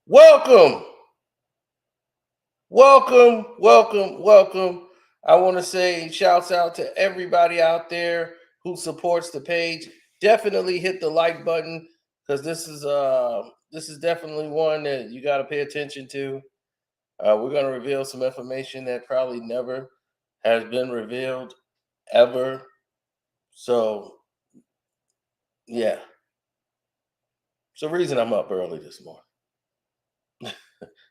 Welcome, welcome. I want to say shouts out to everybody out there who supports the page. Definitely hit the like button because this is definitely one that you got to pay attention to. We're going to reveal some information that probably never has been revealed ever. So yeah, it's the reason I'm up early this morning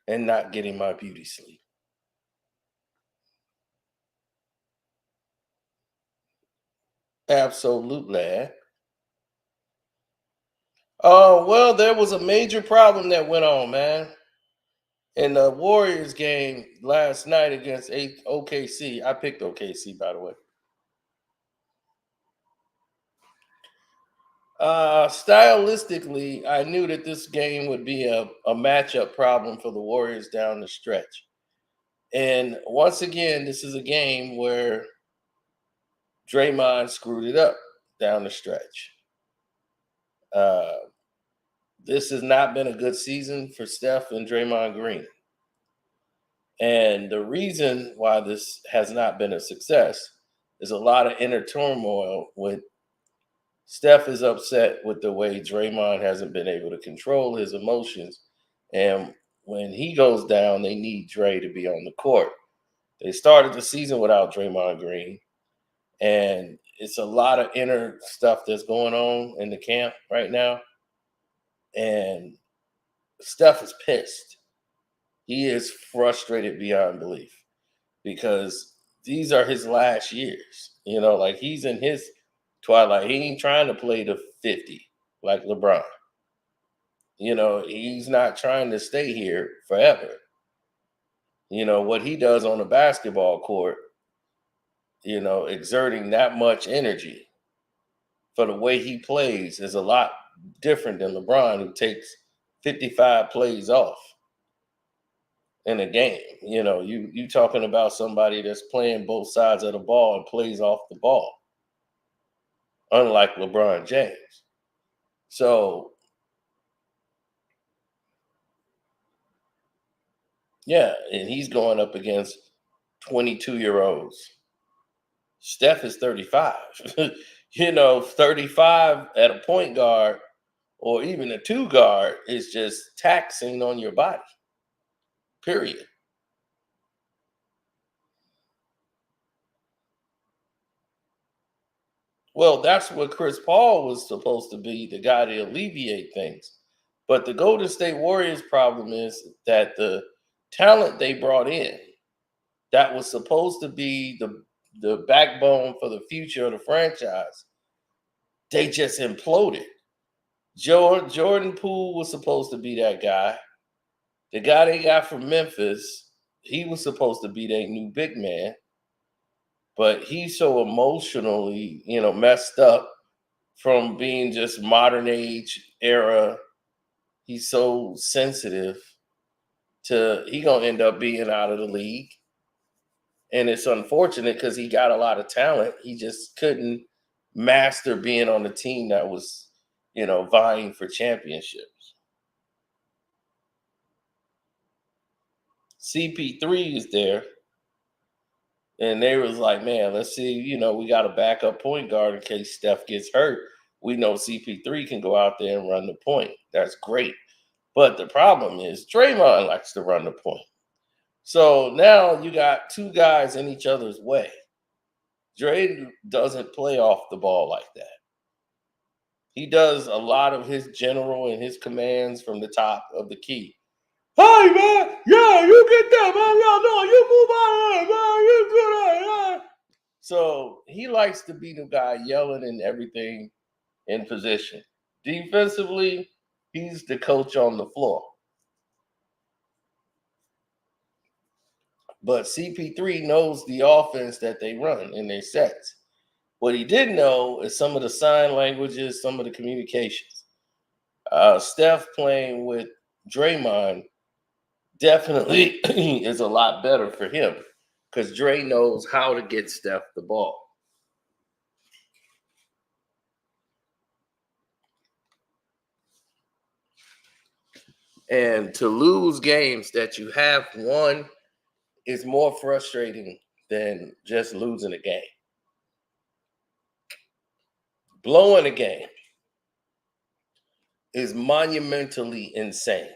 and not getting my beauty sleep. Absolutely. Oh, well, there was a major problem that went on, man. In the Warriors game last night against OKC. I picked OKC, by the way. Stylistically, I knew that this game would be a matchup problem for the Warriors down the stretch. And once again, this is a game where Draymond screwed it up down the stretch. Uh, this has not been a good season for Steph and Draymond Green. And the reason why this has not been a success is a lot of inner turmoil with Steph is upset with the way Draymond hasn't been able to control his emotions. And when he goes down, they need Dre to be on the court. They started the season without Draymond Green, and it's a lot of inner stuff that's going on in the camp right now. And Steph is pissed. He is frustrated beyond belief because these are his last years. Like he's in his twilight. He ain't trying to play to 50 like LeBron. He's not trying to stay here forever. What he does on the basketball court, exerting that much energy for the way he plays is a lot different than LeBron, who takes 55 plays off in a game. You talking about somebody that's playing both sides of the ball and plays off the ball, unlike LeBron James. So yeah, and he's going up against 22-year-olds. Steph is 35. 35 at a point guard or even a two guard is just taxing on your body. Period. Well, that's what Chris Paul was supposed to be, the guy to alleviate things. But the Golden State Warriors problem is that the talent they brought in that was supposed to be the backbone for the future of the franchise, they just imploded. Jordan Poole was supposed to be that guy. The guy they got from Memphis, he was supposed to be their new big man, but he's so emotionally, messed up from being just modern age era. He's so sensitive to he gonna end up being out of the league. And it's unfortunate because he got a lot of talent. He just couldn't master being on a team that was, vying for championships. CP3 is there, and they was like, man, let's see, we got a backup point guard in case Steph gets hurt. We know CP3 can go out there and run the point. That's great. But the problem is Draymond likes to run the point. So now you got two guys in each other's way. Dre doesn't play off the ball like that. He does a lot of his general and his commands from the top of the key. Hey man, yeah, you get that, man. Yeah, no, you move out of there, man. You do that, yeah. So he likes to be the guy yelling and everything in position. Defensively, he's the coach on the floor. But CP3 knows the offense that they run in their sets. What he didn't know is some of the sign languages, some of the communications. Steph playing with Draymond definitely is a lot better for him because Dre knows how to get Steph the ball. And to lose games that you have won is more frustrating than just losing a game. Blowing a game is monumentally insane.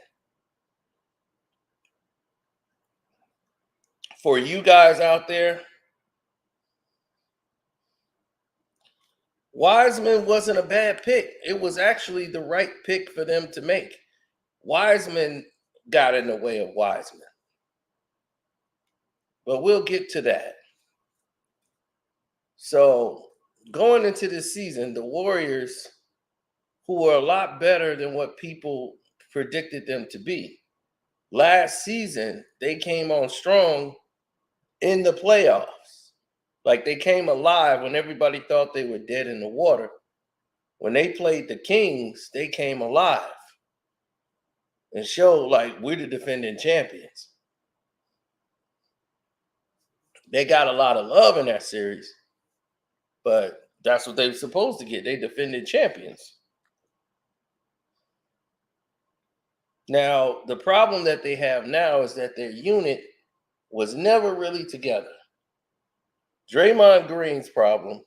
For you guys out there, Wiseman wasn't a bad pick. It was actually the right pick for them to make. Wiseman got in the way of Wiseman. But we'll get to that. So, going into this season, the Warriors, who are a lot better than what people predicted them to be, last season, they came on strong in the playoffs. Like they came alive when everybody thought they were dead in the water. When they played the Kings, they came alive and showed like we're the defending champions. They got a lot of love in that series, but that's what they were supposed to get. They defended champions. Now, the problem that they have now is that their unit was never really together. Draymond Green's problem,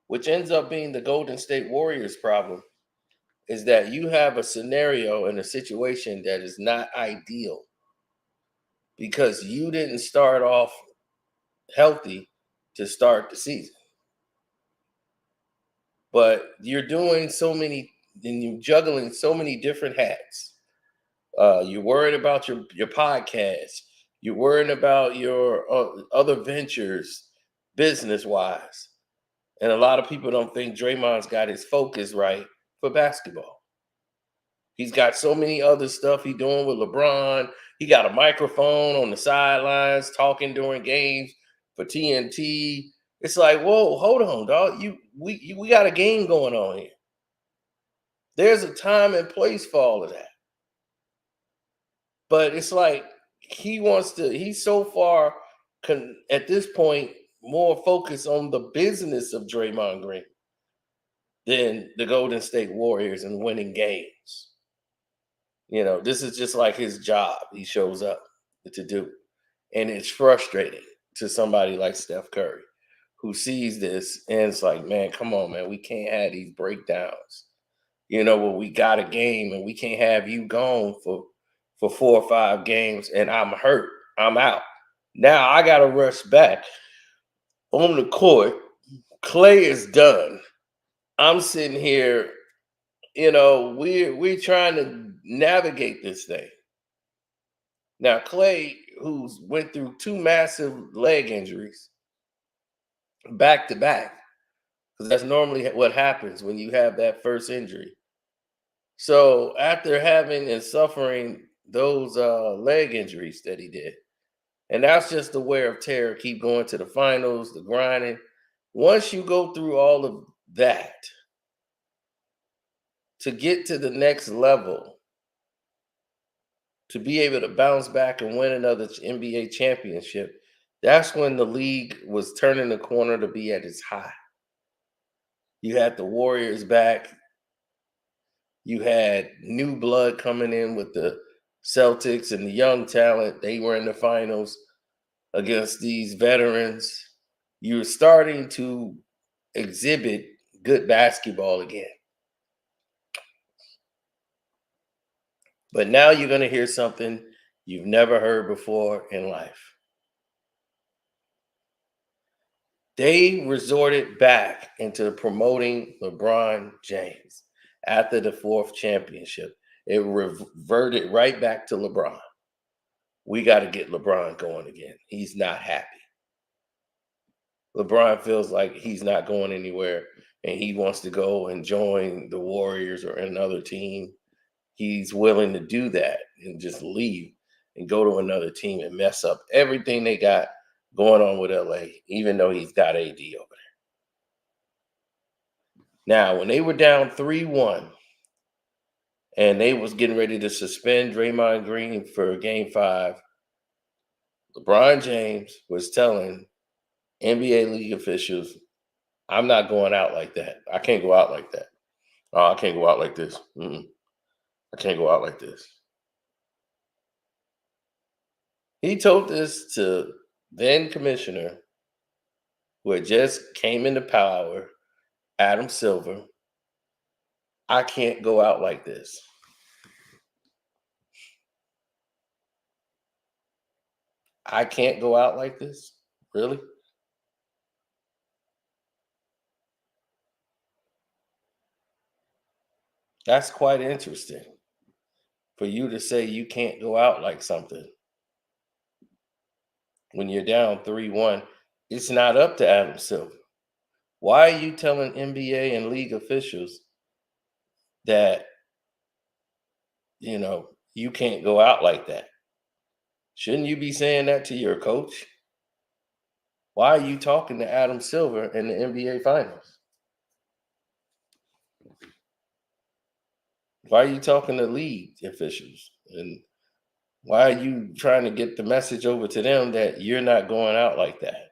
which ends up being the Golden State Warriors' problem, is that you have a scenario and a situation that is not ideal because you didn't start off healthy to start the season. But you're doing so many and you're juggling so many different hats. You're worried about your podcast. You're worried about your other ventures, business wise. And a lot of people don't think Draymond's got his focus right for basketball. He's got so many other stuff he's doing with LeBron. He got a microphone on the sidelines talking during games for TNT. It's like, whoa, hold on, dog. We got a game going on here. There's a time and place for all of that. But it's like he's so far at this point more focused on the business of Draymond Green than the Golden State Warriors and winning games. This is just like his job. He shows up to do. And it's frustrating to somebody like Steph Curry who sees this and it's like, man, come on, man. We can't have these breakdowns. Where we got a game and we can't have you gone for 4 or 5 games and I'm hurt. I'm out. Now I gotta rush back on the court. Clay is done. I'm sitting here, we're trying to navigate this thing. Now, Clay, who's went through 2 massive leg injuries back to back, because that's normally what happens when you have that first injury. So after having and suffering those leg injuries that he did, and that's just the wear of tear, keep going to the finals, the grinding. Once you go through all of that, to get to the next level, to be able to bounce back and win another NBA championship, that's when the league was turning the corner to be at its high. You had the Warriors back. You had new blood coming in with the Celtics and the young talent. They were in the finals against these veterans. You're starting to exhibit good basketball again. But now you're going to hear something you've never heard before in life. They resorted back into promoting LeBron James after the 4th championship. It reverted right back to LeBron. We got to get LeBron going again. He's not happy. LeBron feels like he's not going anywhere and he wants to go and join the Warriors or another team. He's willing to do that and just leave and go to another team and mess up everything they got going on with LA, even though he's got AD over there. Now, when they were down 3-1 and they was getting ready to suspend Draymond Green for game 5, LeBron James was telling NBA league officials, I'm not going out like that. I can't go out like that. Oh, I can't go out like this. I can't go out like this. He told this to then commissioner who had just came into power, Adam Silver. I can't go out like this. I can't go out like this? Really? That's quite interesting for you to say you can't go out like something when you're down 3-1. It's not up to Adam Silver. Why are you telling NBA and league officials that, you can't go out like that? Shouldn't you be saying that to your coach? Why are you talking to Adam Silver in the NBA Finals? Why are you talking to league officials? And why are you trying to get the message over to them that you're not going out like that?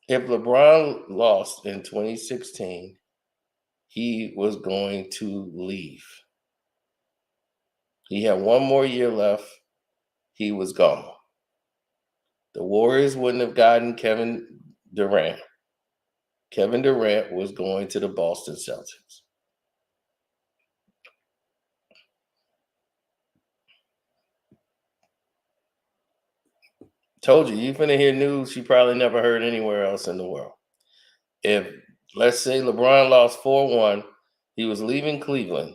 If LeBron lost in 2016, he was going to leave. He had one more year left. He was gone. The Warriors wouldn't have gotten Kevin Durant. Kevin Durant was going to the Boston Celtics. Told you, you're finna hear news you probably never heard anywhere else in the world. If, let's say, LeBron lost 4-1, he was leaving Cleveland.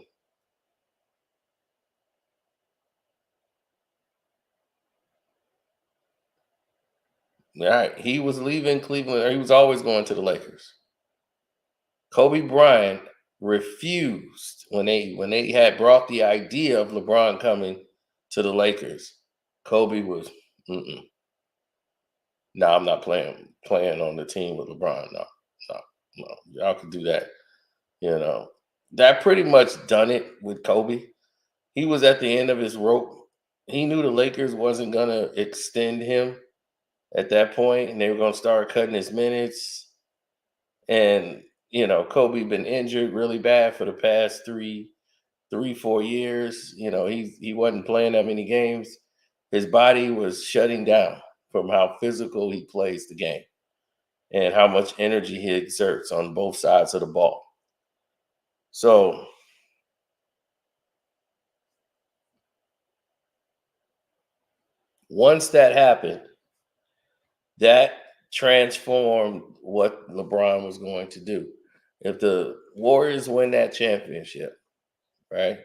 All right, he was leaving Cleveland, or he was always going to the Lakers. Kobe Bryant refused when they had brought the idea of LeBron coming to the Lakers. Kobe was, mm-mm. No, I'm not playing on the team with LeBron. No, no, no. Y'all could do that. You know, that pretty much done it with Kobe. He was at the end of his rope. He knew the Lakers wasn't gonna extend him at that point, and they were gonna start cutting his minutes. And Kobe been injured really bad for the past 4 years. He wasn't playing that many games. His body was shutting down from how physical he plays the game and how much energy he exerts on both sides of the ball. So once that happened, that transformed what LeBron was going to do. If the Warriors win that championship, right?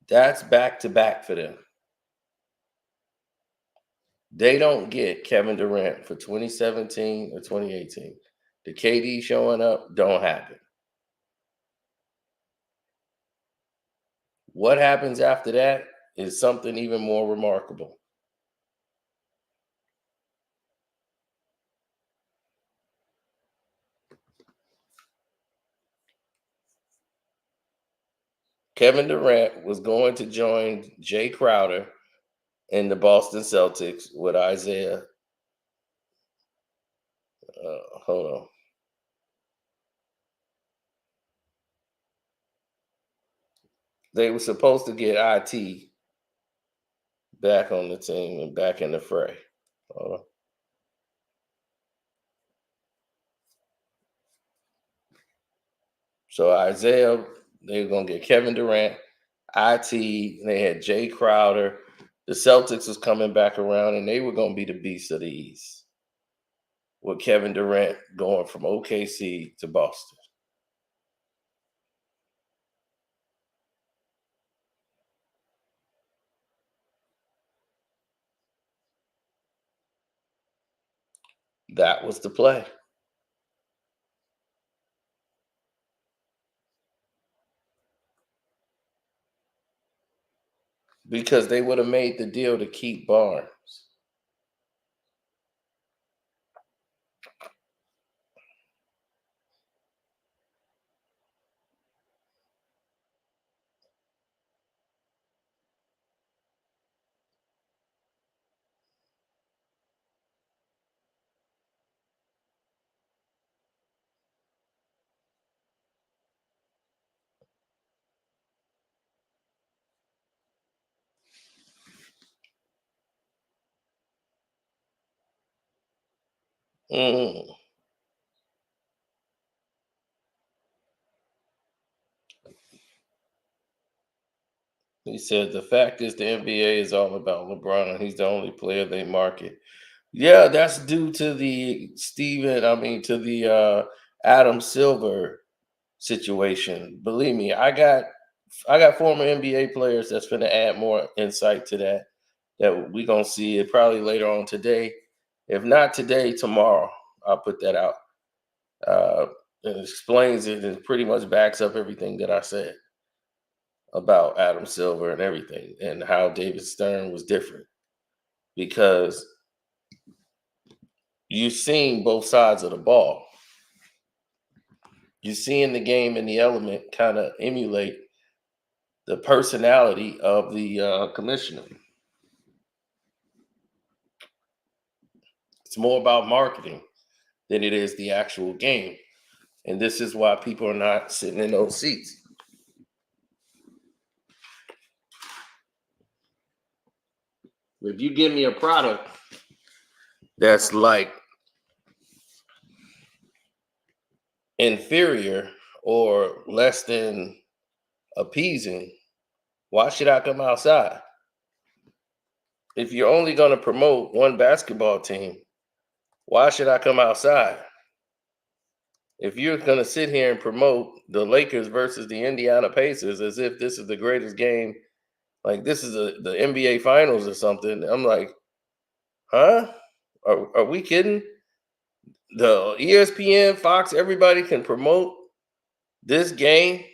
That's back to back for them. They don't get Kevin Durant for 2017 or 2018. The KD showing up don't happen. What happens after that is something even more remarkable. Kevin Durant was going to join Jay Crowder in the Boston Celtics with Isaiah. Hold on. They were supposed to get IT back on the team and back in the fray. Hold on. So Isaiah, they were gonna get Kevin Durant, IT. They had Jay Crowder. The Celtics was coming back around, and they were gonna be the beast of the East with Kevin Durant going from OKC to Boston. That was the play because they would have made the deal to keep Barnes. Mm. He said the fact is the NBA is all about LeBron. He's the only player they market. Yeah, that's due to the to the Adam Silver situation. Believe me, I got former NBA players that's going to add more insight to that we gonna see it probably later on today. If not today, tomorrow I'll put that out. Uh, it explains it and pretty much backs up everything that I said about Adam Silver and everything and how David Stern was different because you've seen both sides of the ball. You're seeing the game and the element kind of emulate the personality of the commissioner. It's more about marketing than it is the actual game. And this is why people are not sitting in those seats. If you give me a product that's like inferior or less than appeasing, why should I come outside? If you're only going to promote one basketball team, why should I come outside? If you're going to sit here and promote the Lakers versus the Indiana Pacers as if this is the greatest game, like this is the NBA Finals or something, I'm like, huh? Are we kidding? The ESPN, Fox, everybody can promote this game,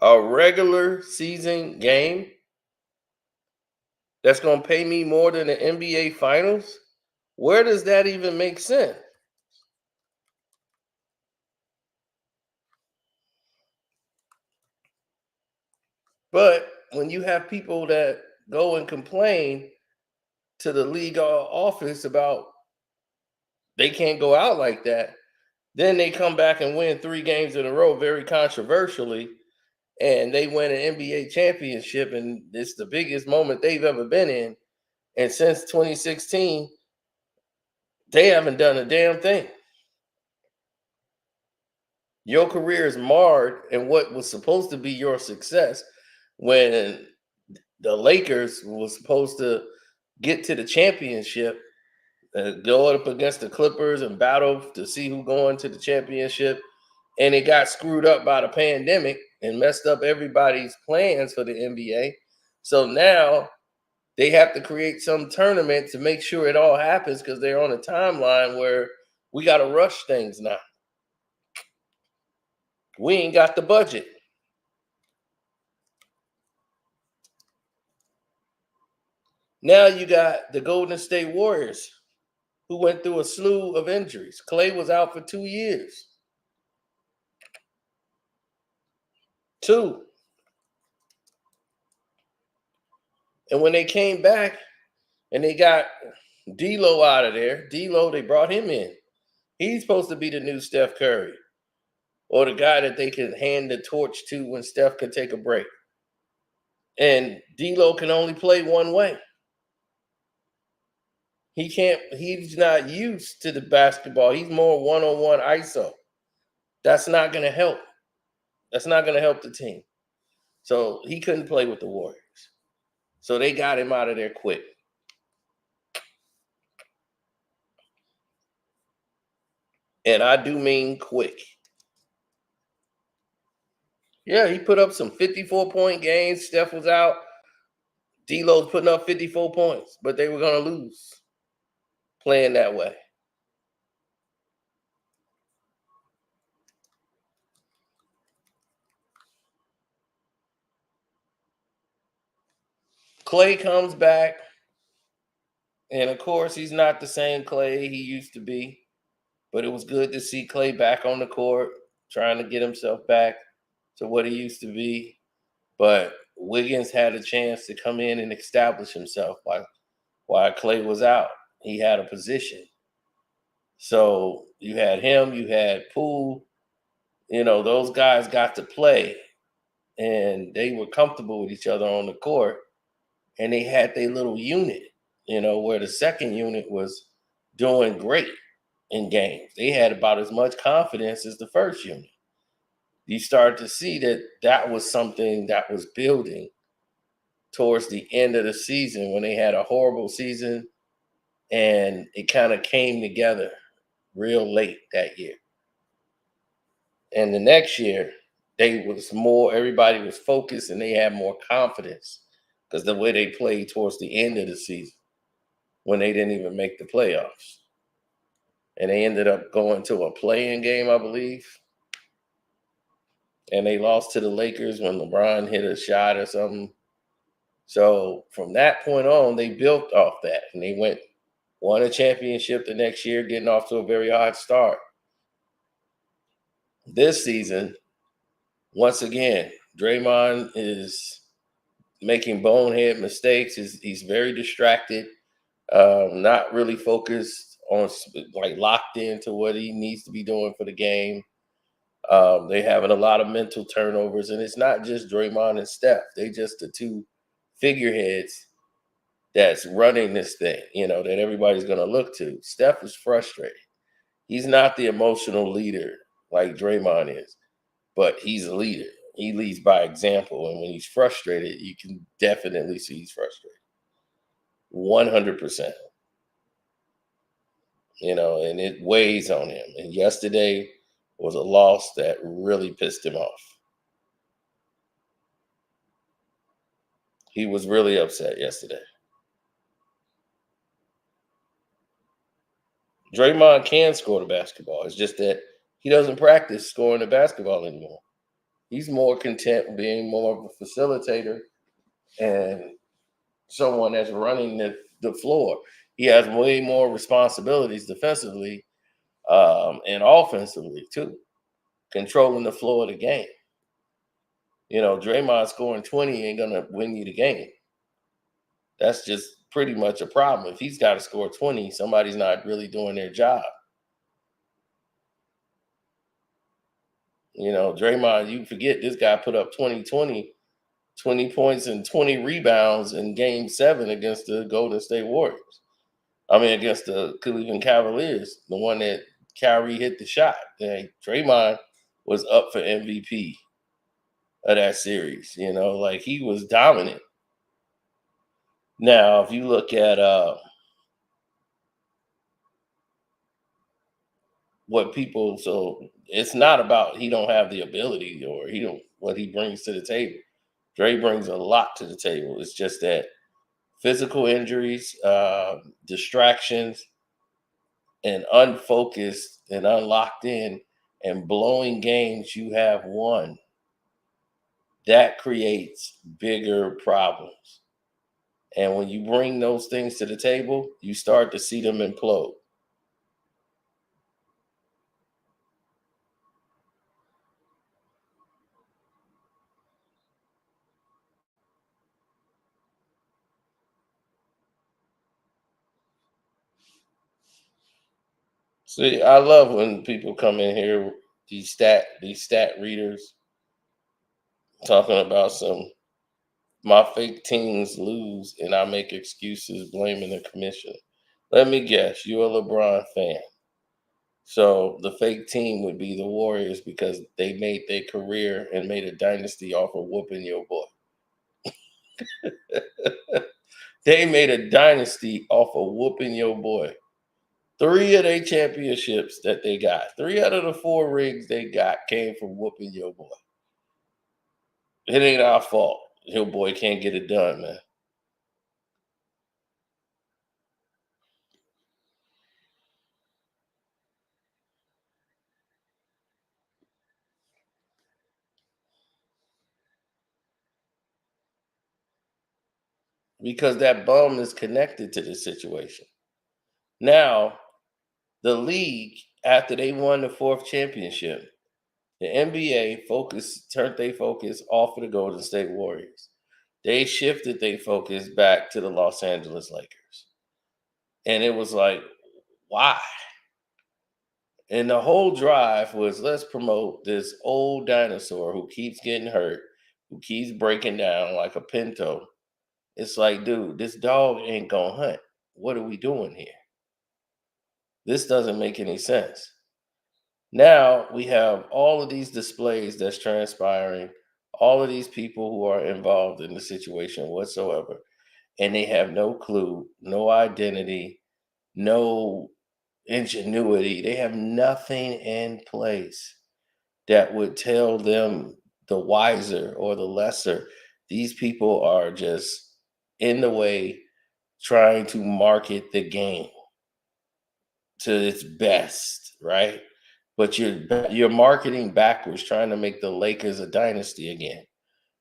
a regular season game that's going to pay me more than the NBA Finals? Where does that even make sense? But when you have people that go and complain to the league office about they can't go out like that, then they come back and win 3 games in a row very controversially, and they win an NBA championship, and it's the biggest moment they've ever been in. And since 2016, they haven't done a damn thing. Your career is marred in what was supposed to be your success when the Lakers was supposed to get to the championship, go up against the Clippers and battle to see who going to the championship. And it got screwed up by the pandemic and messed up everybody's plans for the NBA. So now they have to create some tournament to make sure it all happens because they're on a timeline where we got to rush things now. We ain't got the budget. Now you got the Golden State Warriors who went through a slew of injuries. Clay was out for 2 years. Two. And when they came back and they got D'Lo out of there, D'Lo, they brought him in. He's supposed to be the new Steph Curry or the guy that they can hand the torch to when Steph can take a break. And D'Lo can only play one way. He can't. He's not used to the basketball. He's more one-on-one ISO. That's not going to help. That's not going to help the team. So he couldn't play with the Warriors. So they got him out of there quick. And I do mean quick. Yeah, he put up some 54-point games. Steph was out. D'Lo's putting up 54 points, but they were going to lose playing that way. Clay comes back, and of course, he's not the same Clay he used to be, but it was good to see Clay back on the court, trying to get himself back to what he used to be. But Wiggins had a chance to come in and establish himself while Clay was out. He had a position. So you had him, you had Poole, those guys got to play and they were comfortable with each other on the court and they had their little unit, where the second unit was doing great. in games. They had about as much confidence as the first unit. You start to see that that was something that was building towards the end of the season when they had a horrible season, and it kind of came together real late that year. And the next year, they was more everybody was focused and they had more confidence because the way they played towards the end of the season when they didn't even make the playoffs. And they ended up going to a play-in game, I believe. And they lost to the Lakers when LeBron hit a shot or something. So from that point on, they built off that and they won a championship the next year, getting off to a very hot start. This season, once again, Draymond is making bonehead mistakes. He's very distracted, not really focused on like locked into what he needs to be doing for the game. They having a lot of mental turnovers, and it's not just Draymond and Steph. They just the two figureheads that's running this thing, that everybody's going to look to. Steph is frustrated. He's not the emotional leader like Draymond is, but he's a leader. He leads by example, and when he's frustrated, you can definitely see he's frustrated. 100%. And it weighs on him. And yesterday was a loss that really pissed him off. He was really upset yesterday. Draymond can score the basketball. It's just that he doesn't practice scoring the basketball anymore. He's more content being more of a facilitator and someone that's running the floor. He has way more responsibilities defensively and offensively too, controlling the flow of the game. Draymond scoring 20 ain't gonna win you the game. That's just pretty much a problem. If he's got to score 20, somebody's not really doing their job. Draymond, you forget this guy put up 20 points and 20 rebounds in game 7 against the Golden State Warriors. I mean, against the Cleveland Cavaliers, the one that Kyrie hit the shot. Draymond was up for MVP of that series. Like he was dominant. Now, if you look at so it's not about he don't have the ability or he don't what he brings to the table. Dre brings a lot to the table. It's just that physical injuries, distractions, and unfocused and unlocked in and blowing games you have won, that creates bigger problems. And when you bring those things to the table, you start to see them implode. See, I love when people come in here, these stat readers, talking about my fake teams lose and I make excuses blaming the commission. Let me guess, you're a LeBron fan. So the fake team would be the Warriors because they made their career and made a dynasty off of whooping your boy. They made a dynasty off of whooping your boy. 3 of their championships that they got, 3 out of the 4 rings they got came from whooping your boy. It ain't our fault. Your boy can't get it done, man. Because that bum is connected to this situation. Now, the league, after they won the 4th championship, the NBA turned their focus off of the Golden State Warriors. They shifted their focus back to the Los Angeles Lakers. And it was like, why? And the whole drive was let's promote this old dinosaur who keeps getting hurt, who keeps breaking down like a pinto. It's like, dude, this dog ain't gonna hunt. What are we doing here? This doesn't make any sense. Now we have all of these displays that's transpiring, all of these people who are involved in the situation whatsoever, and they have no clue, no identity, no ingenuity. They have nothing in place that would tell them the wiser or the lesser. These people are just in the way trying to market the game to its best, right? But you're marketing backwards, trying to make the Lakers a dynasty again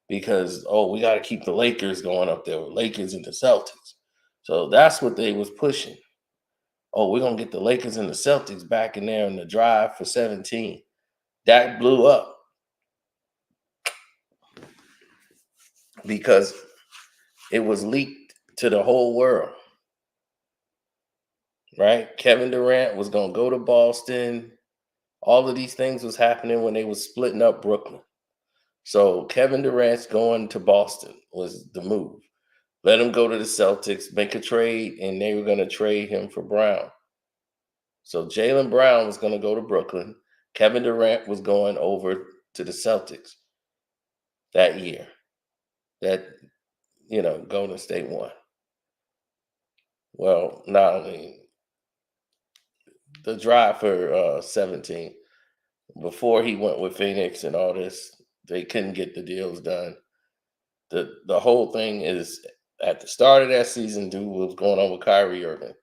because we got to keep the Lakers going up there, Lakers and the Celtics. So that's what they was pushing. Oh, we're gonna get the Lakers and the Celtics back in there in the drive for 17. That blew up because it was leaked to the whole world, right? Kevin Durant was gonna go to Boston. All of these things was happening when they was splitting up Brooklyn. So Kevin Durant's going to Boston was the move. Let him go to the Celtics, make a trade, and they were going to trade him for Brown. So Jaylen Brown was going to go to Brooklyn. Kevin Durant was going over to the Celtics that year. That Golden State won. Well, not only the drive for 17, before he went with Phoenix and all this, they couldn't get the deals done. The whole thing is at the start of that season, dude, what was going on with Kyrie Irving.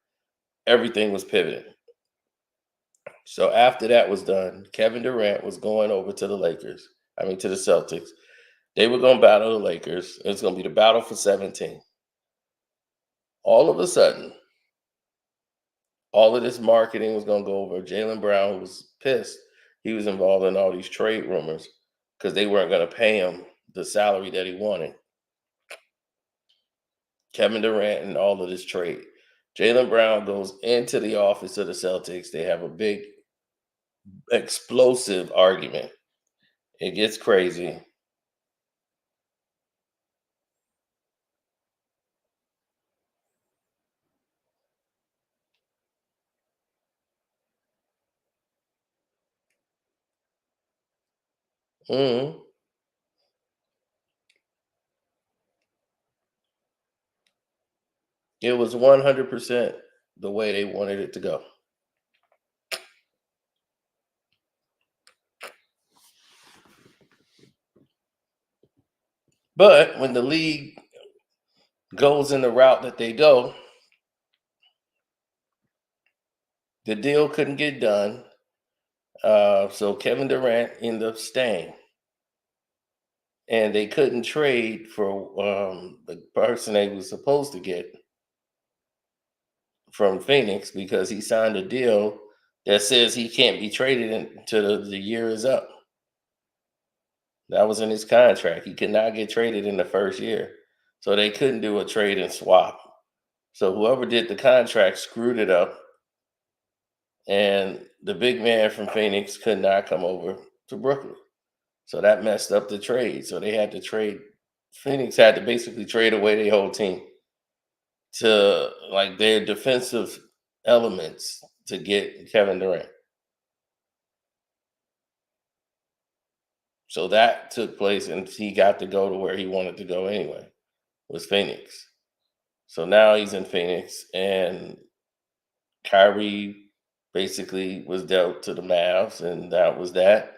Everything was pivoting. So after that was done, Kevin Durant was going over to the to the Celtics. They were going to battle the Lakers. It was going to be the battle for 17. All of a sudden, all of this marketing was going to go over. Jaylen Brown was pissed. He was involved in all these trade rumors because they weren't going to pay him the salary that he wanted. Kevin Durant and all of this trade. Jaylen Brown goes into the office of the Celtics. They have a big, explosive argument. It gets crazy. Mhm. It was 100% the way they wanted it to go. But when the league goes in the route that they go, the deal couldn't get done. So Kevin Durant ended up staying. And they couldn't trade for the person they was supposed to get from Phoenix because he signed a deal that says he can't be traded until the year is up. That was in his contract. He could not get traded in the first year. So they couldn't do a trade and swap. So whoever did the contract screwed it up. And the big man from Phoenix could not come over to Brooklyn. So that messed up the trade. So they had to trade. Phoenix had to basically trade away their whole team to like their defensive elements to get Kevin Durant. So that took place, and he got to go to where he wanted to go anyway, was Phoenix. So now he's in Phoenix, and Kyrie basically was dealt to the Mavs, and that was that.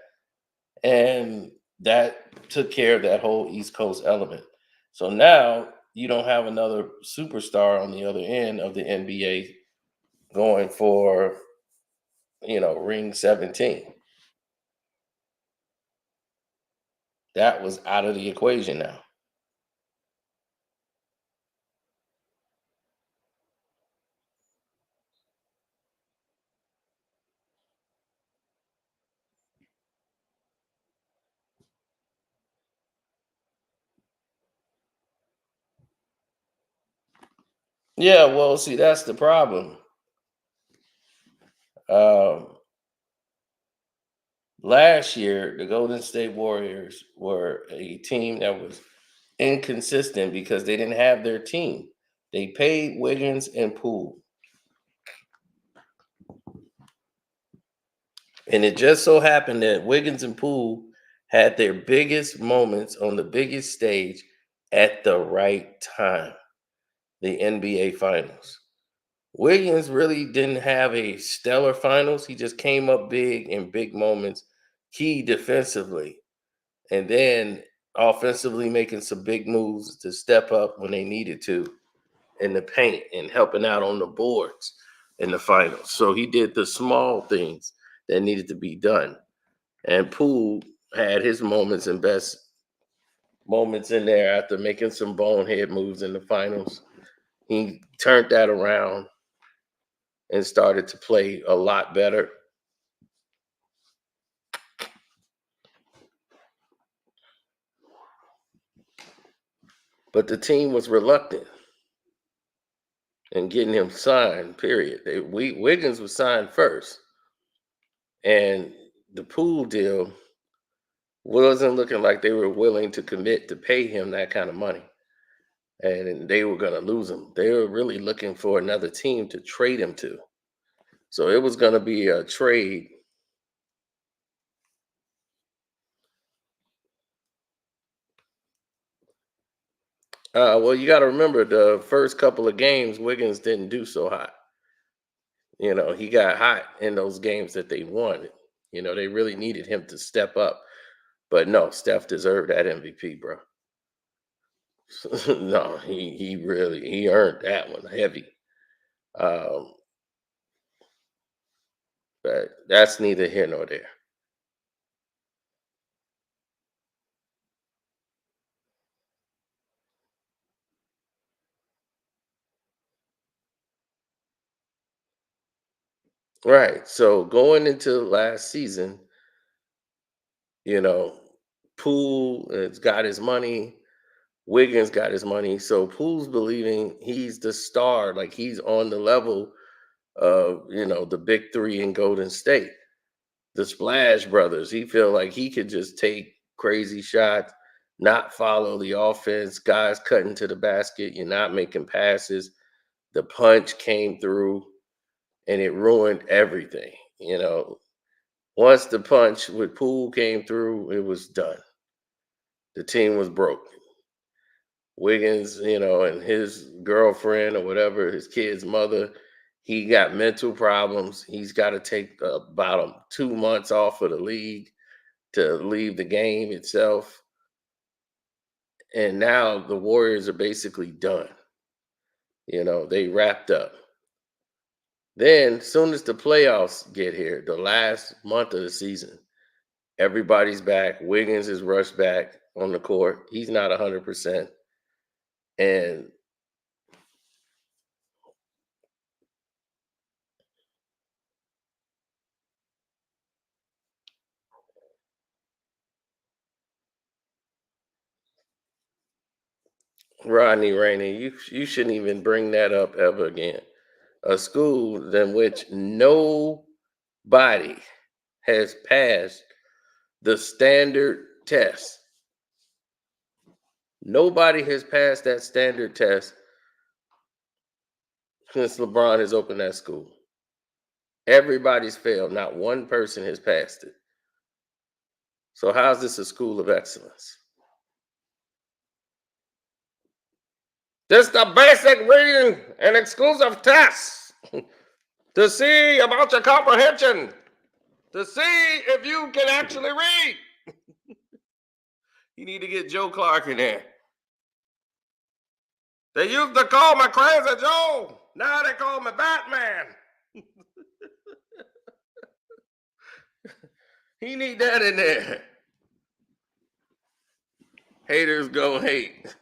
And that took care of that whole East Coast element. So now you don't have another superstar on the other end of the NBA going for, ring 17. That was out of the equation now. Yeah, well, see, that's the problem. Um, Last year, the Golden State Warriors were a team that was inconsistent because they didn't have their team. They paid Wiggins and Poole. And it just so happened that Wiggins and Poole had their biggest moments on the biggest stage at the right time, the NBA Finals. Wiggins really didn't have a stellar finals. He just came up big in big moments, key defensively, and then offensively making some big moves to step up when they needed to in the paint and helping out on the boards in the finals. So he did the small things that needed to be done. And Poole had his moments and best moments in there after making some bonehead moves in the finals. He turned that around and started to play a lot better. But the team was reluctant in getting him signed, period. Wiggins was signed first. And the Poole deal wasn't looking like they were willing to commit to pay him that kind of money. And they were going to lose him. They were really looking for another team to trade him to. So it was going to be a trade. Well, you got to remember the first couple of games, Wiggins didn't do so hot. He got hot in those games that they won. They really needed him to step up. But no, Steph deserved that MVP, bro. No, he earned that one heavy. Um, but that's neither here nor there. Right. So going into last season, you know, Poole has got his money. Wiggins got his money. So Poole's believing he's the star, like he's on the level of, the big three in Golden State, the Splash Brothers. He feel like he could just take crazy shots, not follow the offense, guys cutting to the basket, you're not making passes. The punch came through and it ruined everything. Once the punch with Poole came through, it was done. The team was broke. Wiggins, and his girlfriend or whatever, his kid's mother, he got mental problems. He's got to take about 2 months off of the league to leave the game itself. And now the Warriors are basically done. They wrapped up. Then, soon as the playoffs get here, the last month of the season, everybody's back. Wiggins is rushed back on the court. He's not 100%. And Rodney Rainey, you shouldn't even bring that up ever again. A school in which nobody has passed the standard test. Nobody has passed that standard test since LeBron has opened that school. Everybody's failed. Not one person has passed it. So how's this a school of excellence? Just a basic reading and exclusive test to see about your comprehension, to see if you can actually read. You need to get Joe Clark in there. They used to call me Crazy Joe. Now they call me Batman. He need that in there. Haters gonna hate.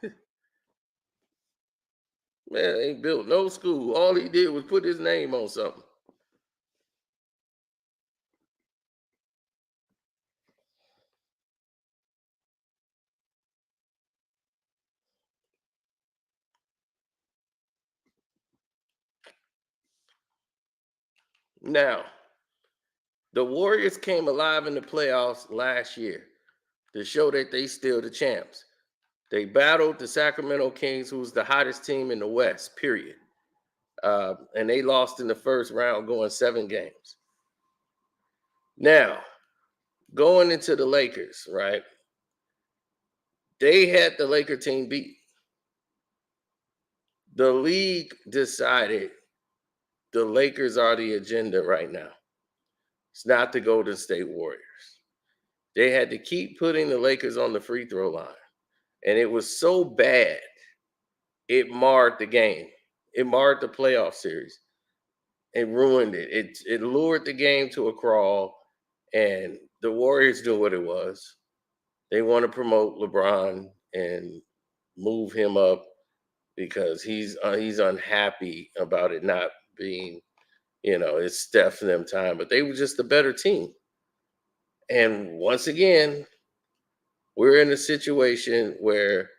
Man, ain't built no school. All he did was put his name on something. Now, the Warriors came alive in the playoffs last year to show that they still the champs. They battled the Sacramento Kings, who's the hottest team in the West, period. And they lost in the first round, going 7 games. Now, going into the Lakers, right? They had the Laker team beat. The league decided the Lakers are the agenda right now. It's not the Golden State Warriors. They had to keep putting the Lakers on the free throw line. And it was so bad, it marred the game. It marred the playoff series. It ruined it. It lured the game to a crawl, and the Warriors knew what it was. They want to promote LeBron and move him up because he's unhappy about it not being, it's Steph and them time. But they were just a better team. And once again, we're in a situation where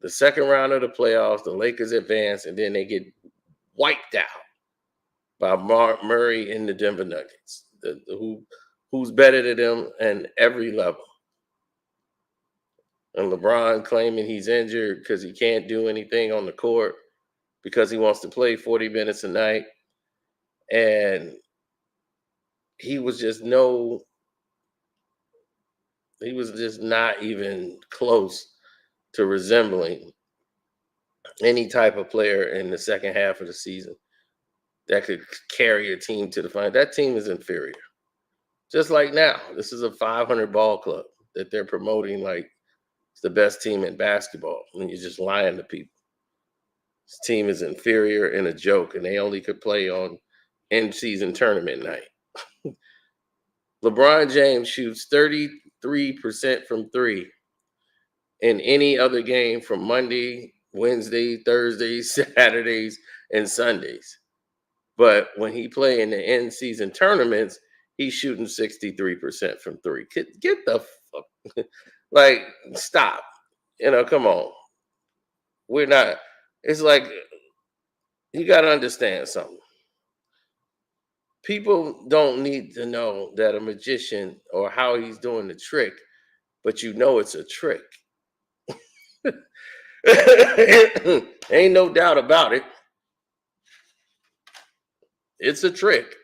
the second round of the playoffs, the Lakers advance, and then they get wiped out by Murray and the Denver Nuggets, who's better than them at every level. And LeBron claiming he's injured because he can't do anything on the court because he wants to play 40 minutes a night. And he was just not even close to resembling any type of player in the second half of the season that could carry a team to the final. That team is inferior. Just like now, this is a 500 ball club that they're promoting like it's the best team in basketball, and you're just lying to people. This team is inferior and a joke, and they only could play on in-season tournament night. LeBron James shoots 33% from three in any other game from Monday, Wednesday, Thursdays, Saturdays, and Sundays. But when he play in the in-season tournaments, he's shooting 63% from three. Get the fuck, like, stop. Come on. We're not. It's like you got to understand something. People don't need to know that a magician or how he's doing the trick, but it's a trick. Ain't no doubt about it. It's a trick.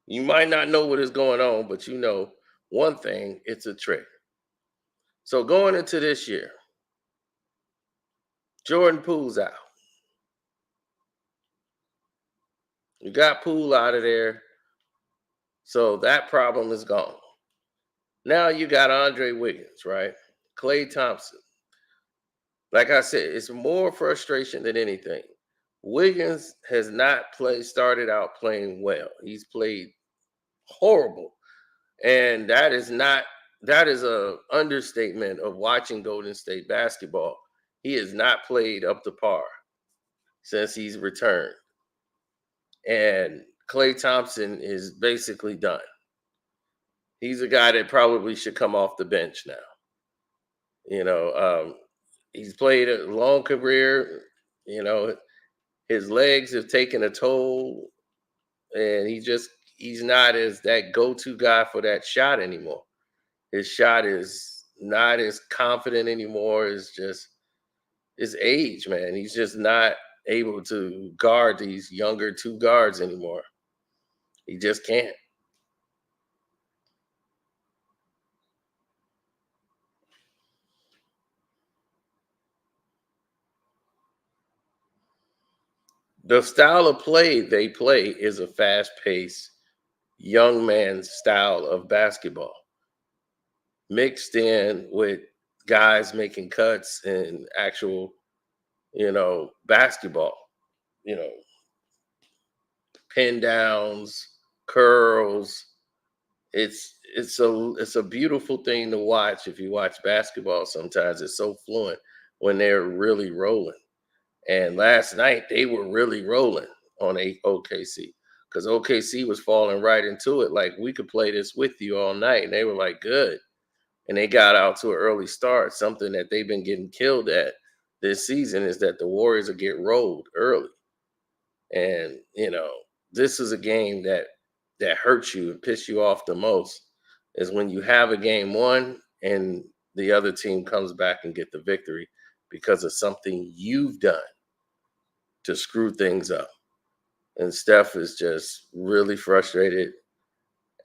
You might not know what is going on, but one thing, it's a trick. So going into this year, Jordan Poole's out. You got Poole out of there. So that problem is gone. Now you got Andre Wiggins, right? Klay Thompson. Like I said, it's more frustration than anything. Wiggins has not started out playing well. He's played horrible. And that is a understatement of watching Golden State basketball. He has not played up to par since he's returned. And Klay Thompson is basically done. He's a guy that probably should come off the bench now. He's played a long career. His legs have taken a toll, and he's not as that go-to guy for that shot anymore. His shot is not as confident anymore. It's just his age, man. He's just not able to guard these younger two guards anymore. He just can't. The style of play they play is a fast-paced, young man's style of basketball, mixed in with guys making cuts and actual, basketball, you know, pin downs, curls. It's a beautiful thing to watch if you watch basketball. Sometimes it's so fluent when they're really rolling. And last night they were really rolling on OKC because OKC was falling right into it. Like, we could play this with you all night, and they were like, good. And they got out to an early start. Something that they've been getting killed at this season is that the Warriors will get rolled early. And this is a game that hurts you and piss you off the most, is when you have a game won and the other team comes back and get the victory because of something you've done. to screw things up. And Steph is just really frustrated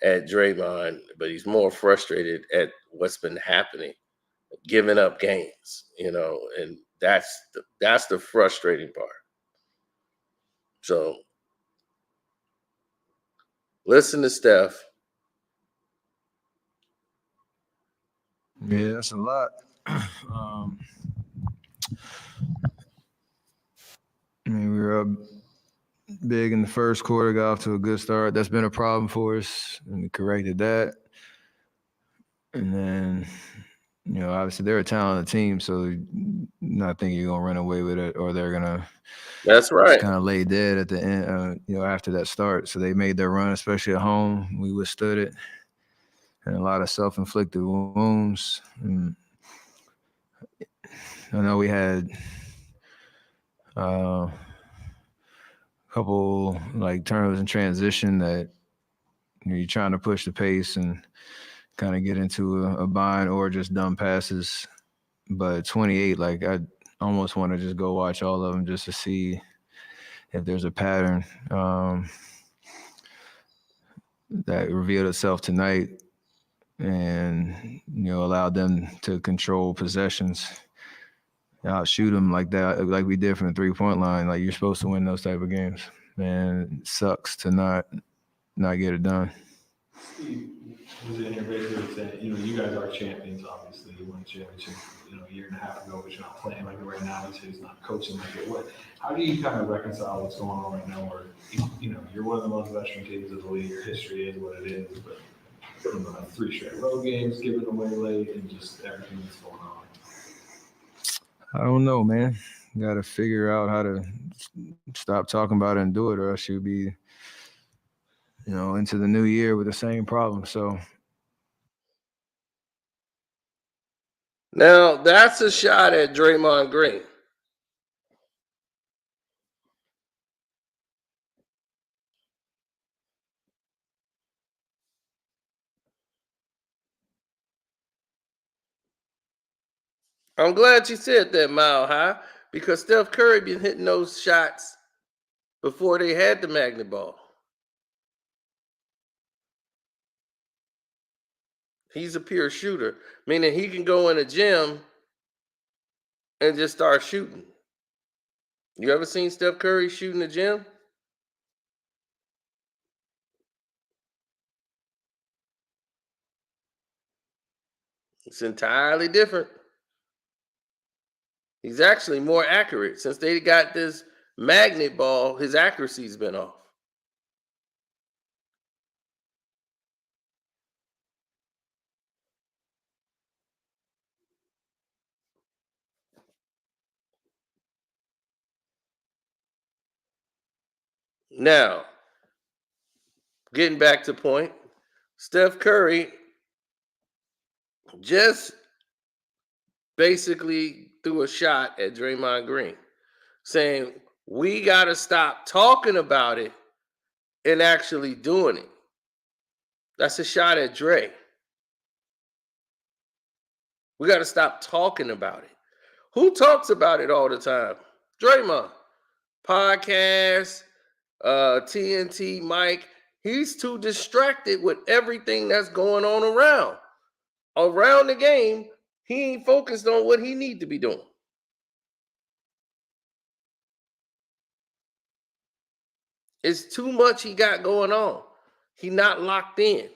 at Draymond, but he's more frustrated at what's been happening, giving up games, and that's the frustrating part. So listen to Steph. Yeah, that's a lot. um, I mean, we were up big in the first quarter, got off to a good start. That's been a problem for us, and we corrected that. And then, obviously they're a talented team, so not thinking you're gonna run away with it, or they're gonna That's just right. kind of lay dead at the end. After that start, so they made their run, especially at home. We withstood it, and a lot of self-inflicted wounds. And I know we had a couple like turnovers in transition that you're trying to push the pace and kind of get into a bind, or just dumb passes. But 28, like I almost want to just go watch all of them just to see if there's a pattern that revealed itself tonight, and allowed them to control possessions, outshoot them like that, like we did from the 3-point line. Like, you're supposed to win those type of games, man. It sucks to not get it done. Steve was in here basically saying, you guys are champions, obviously. You won a championship, a year and a half ago, but you're not playing like it right now. You say he's not coaching like it. How do you kind of reconcile what's going on right now where, you're one of the most veteran teams of the league, your history is what it is, but 3 straight road games, giving away late, and just everything that's going on? I don't know, man. Got to figure out how to stop talking about it and do it, or else you'll be, into the new year with the same problem. So Now that's a shot at Draymond Green. I'm glad you said that, Mile High, because Steph Curry been hitting those shots before they had the magnet ball. He's a pure shooter, meaning he can go in a gym and just start shooting. You ever seen Steph Curry shoot in the gym? It's entirely different. He's actually more accurate. Since they got this magnet ball, his accuracy's been off. Now, getting back to point, Steph Curry just basically threw a shot at Draymond Green, saying, we got to stop talking about it and actually doing it. That's a shot at Dre. We got to stop talking about it. Who talks about it all the time? Draymond. Podcast, TNT, Mike. He's too distracted with everything that's going on around the game. He ain't focused on what he need to be doing. It's too much he got going on. He not locked in.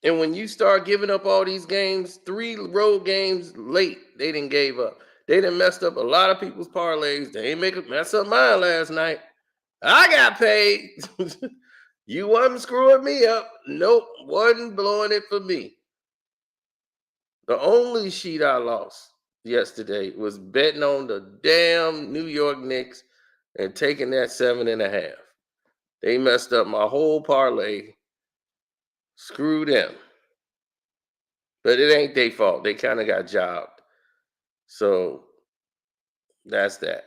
And when you start giving up all these games, 3 road games late, they didn't gave up. They done messed up a lot of people's parlays. They ain't mess up mine last night. I got paid. You wasn't screwing me up. Nope, wasn't blowing it for me. The only sheet I lost yesterday was betting on the damn New York Knicks and taking that 7.5. They messed up my whole parlay. Screw them. But it ain't their fault. They kind of got jobbed. So that's that.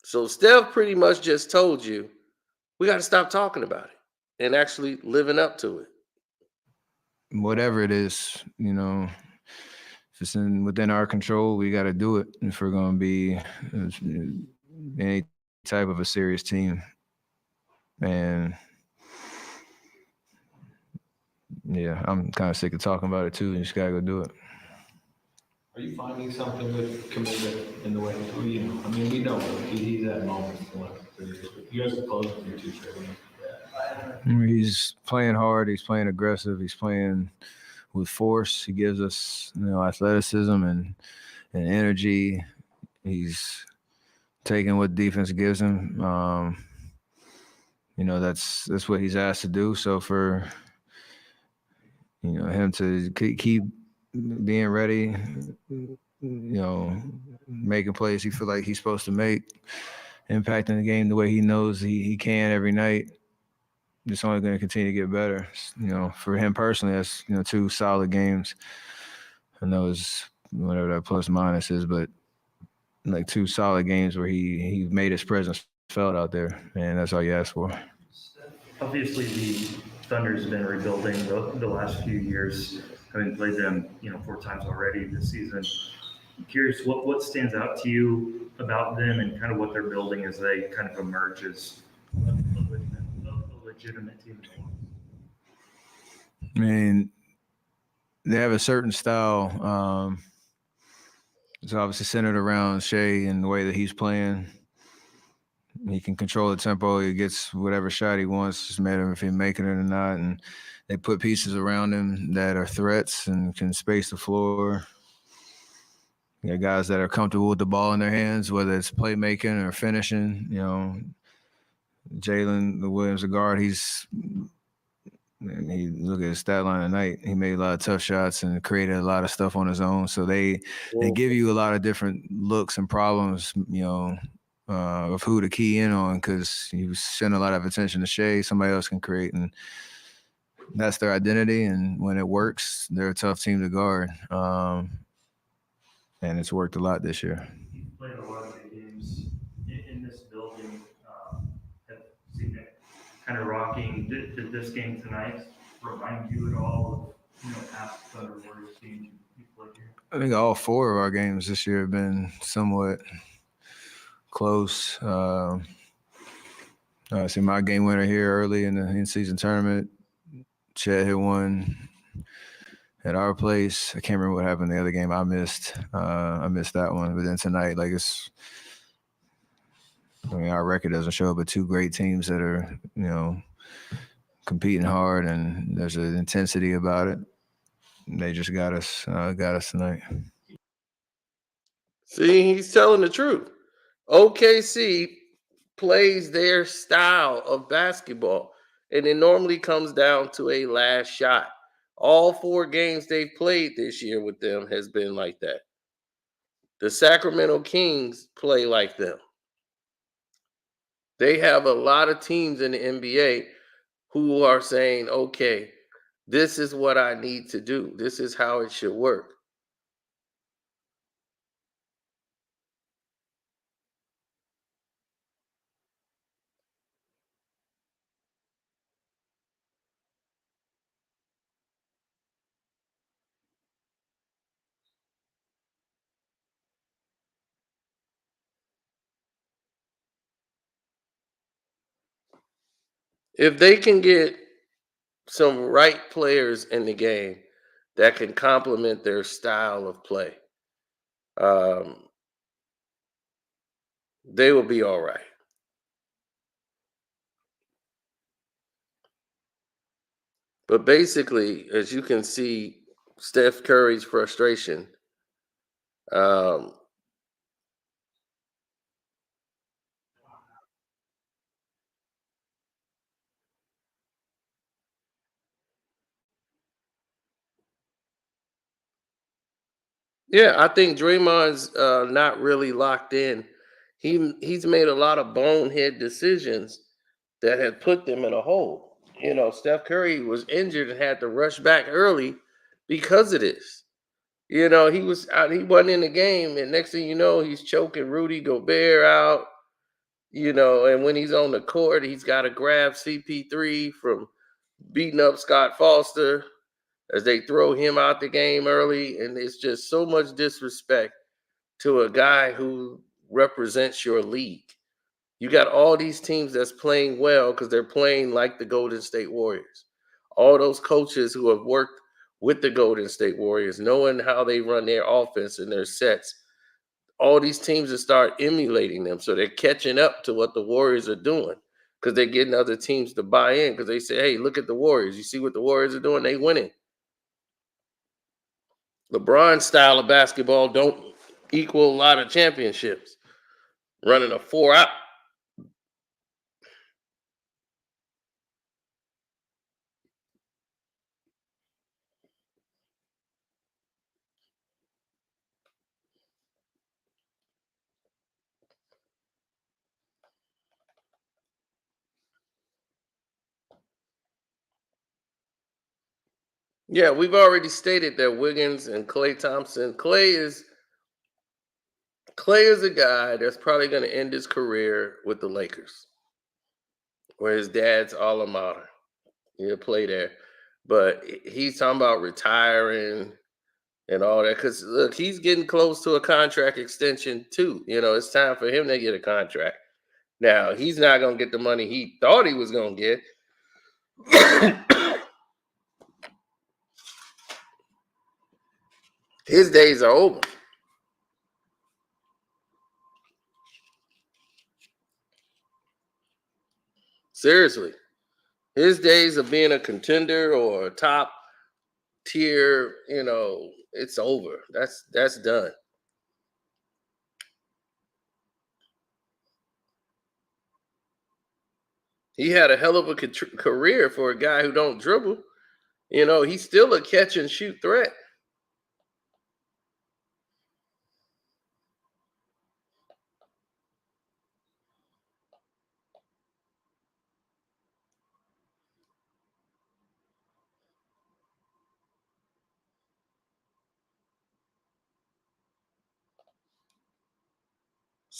So Steph pretty much just told you We got to stop talking about it and actually living up to it. Whatever it is, if it's within our control, we got to do it if we're going to be any type of a serious team. And yeah, I'm kind of sick of talking about it too. You just got to go do it. Are you finding something with Kaminga in the way? I mean, we know he's had moments in the last 3 years, but you guys are close with your two straight games. He's playing hard. He's playing aggressive. He's playing with force. He gives us, athleticism and energy. He's taking what defense gives him. That's what he's asked to do. So for him to keep being ready, making plays he feel like he's supposed to make, impacting the game the way he knows he can every night. It's only going to continue to get better. For him personally, that's 2 solid games. I know it's whatever that plus minus is, but like 2 solid games where he made his presence felt out there, and that's all you ask for. Obviously, the Thunder's been rebuilding the last few years, having played them 4 times already this season. I'm curious what stands out to you about them and kind of what they're building as they kind of emerge as a legitimate team. I mean, they have a certain style. It's obviously centered around Shea and the way that he's playing. He can control the tempo. He gets whatever shot he wants. Just matter if he's making it or not. And they put pieces around him that are threats and can space the floor. You got guys that are comfortable with the ball in their hands, whether it's playmaking or finishing. Jalen Williams, the guard, he look at his stat line tonight. He made a lot of tough shots and created a lot of stuff on his own. So they give you a lot of different looks and problems, of who to key in on, because you send a lot of attention to Shea. Somebody else can create, and that's their identity. And when it works, they're a tough team to guard. And it's worked a lot this year. You've played a lot of big games in this building. Have seen it kind of rocking. Did this game tonight remind you at all of past Thunder Warriors games you've played here? I think all 4 of our games this year have been somewhat close. I see my game winner here early in the in-season tournament. Chet hit one at our place. I can't remember what happened the other game. I missed that one. But then tonight, our record doesn't show, but 2 great teams that are, competing hard, and there's an intensity about it. And they just got us tonight. See, he's telling the truth. OKC plays their style of basketball, and it normally comes down to a last shot. All 4 games they've played this year with them has been like that. The Sacramento Kings play like them. They have a lot of teams in the NBA who are saying, okay, this is what I need to do. This is how it should work. If they can get some right players in the game that can complement their style of play, they will be all right. But basically, as you can see, Steph Curry's frustration. Yeah, I think Draymond's not really locked in. He's made a lot of bonehead decisions that had put them in a hole. Steph Curry was injured and had to rush back early because of this. He was out, he wasn't in the game, and next thing you know, he's choking Rudy Gobert out. And when he's on the court, he's got to grab CP3 from beating up Scott Foster as they throw him out the game early. And it's just so much disrespect to a guy who represents your league. You got all these teams that's playing well because they're playing like the Golden State Warriors. All those coaches who have worked with the Golden State Warriors, knowing how they run their offense and their sets, all these teams that start emulating them. So they're catching up to what the Warriors are doing because they're getting other teams to buy in because they say, hey, look at the Warriors. You see what the Warriors are doing? They winning. LeBron's style of basketball don't equal a lot of championships. Running a 4-out. Yeah, we've already stated that Wiggins and Klay Thompson. Klay is a guy that's probably going to end his career with the Lakers, where his dad's alma mater. He'll play there. But he's talking about retiring and all that. Because, look, he's getting close to a contract extension, too. It's time for him to get a contract. Now, he's not going to get the money he thought he was going to get. His days are over. Seriously. His days of being a contender or a top tier, it's over. That's done. He had a hell of a career for a guy who don't dribble. He's still a catch and shoot threat.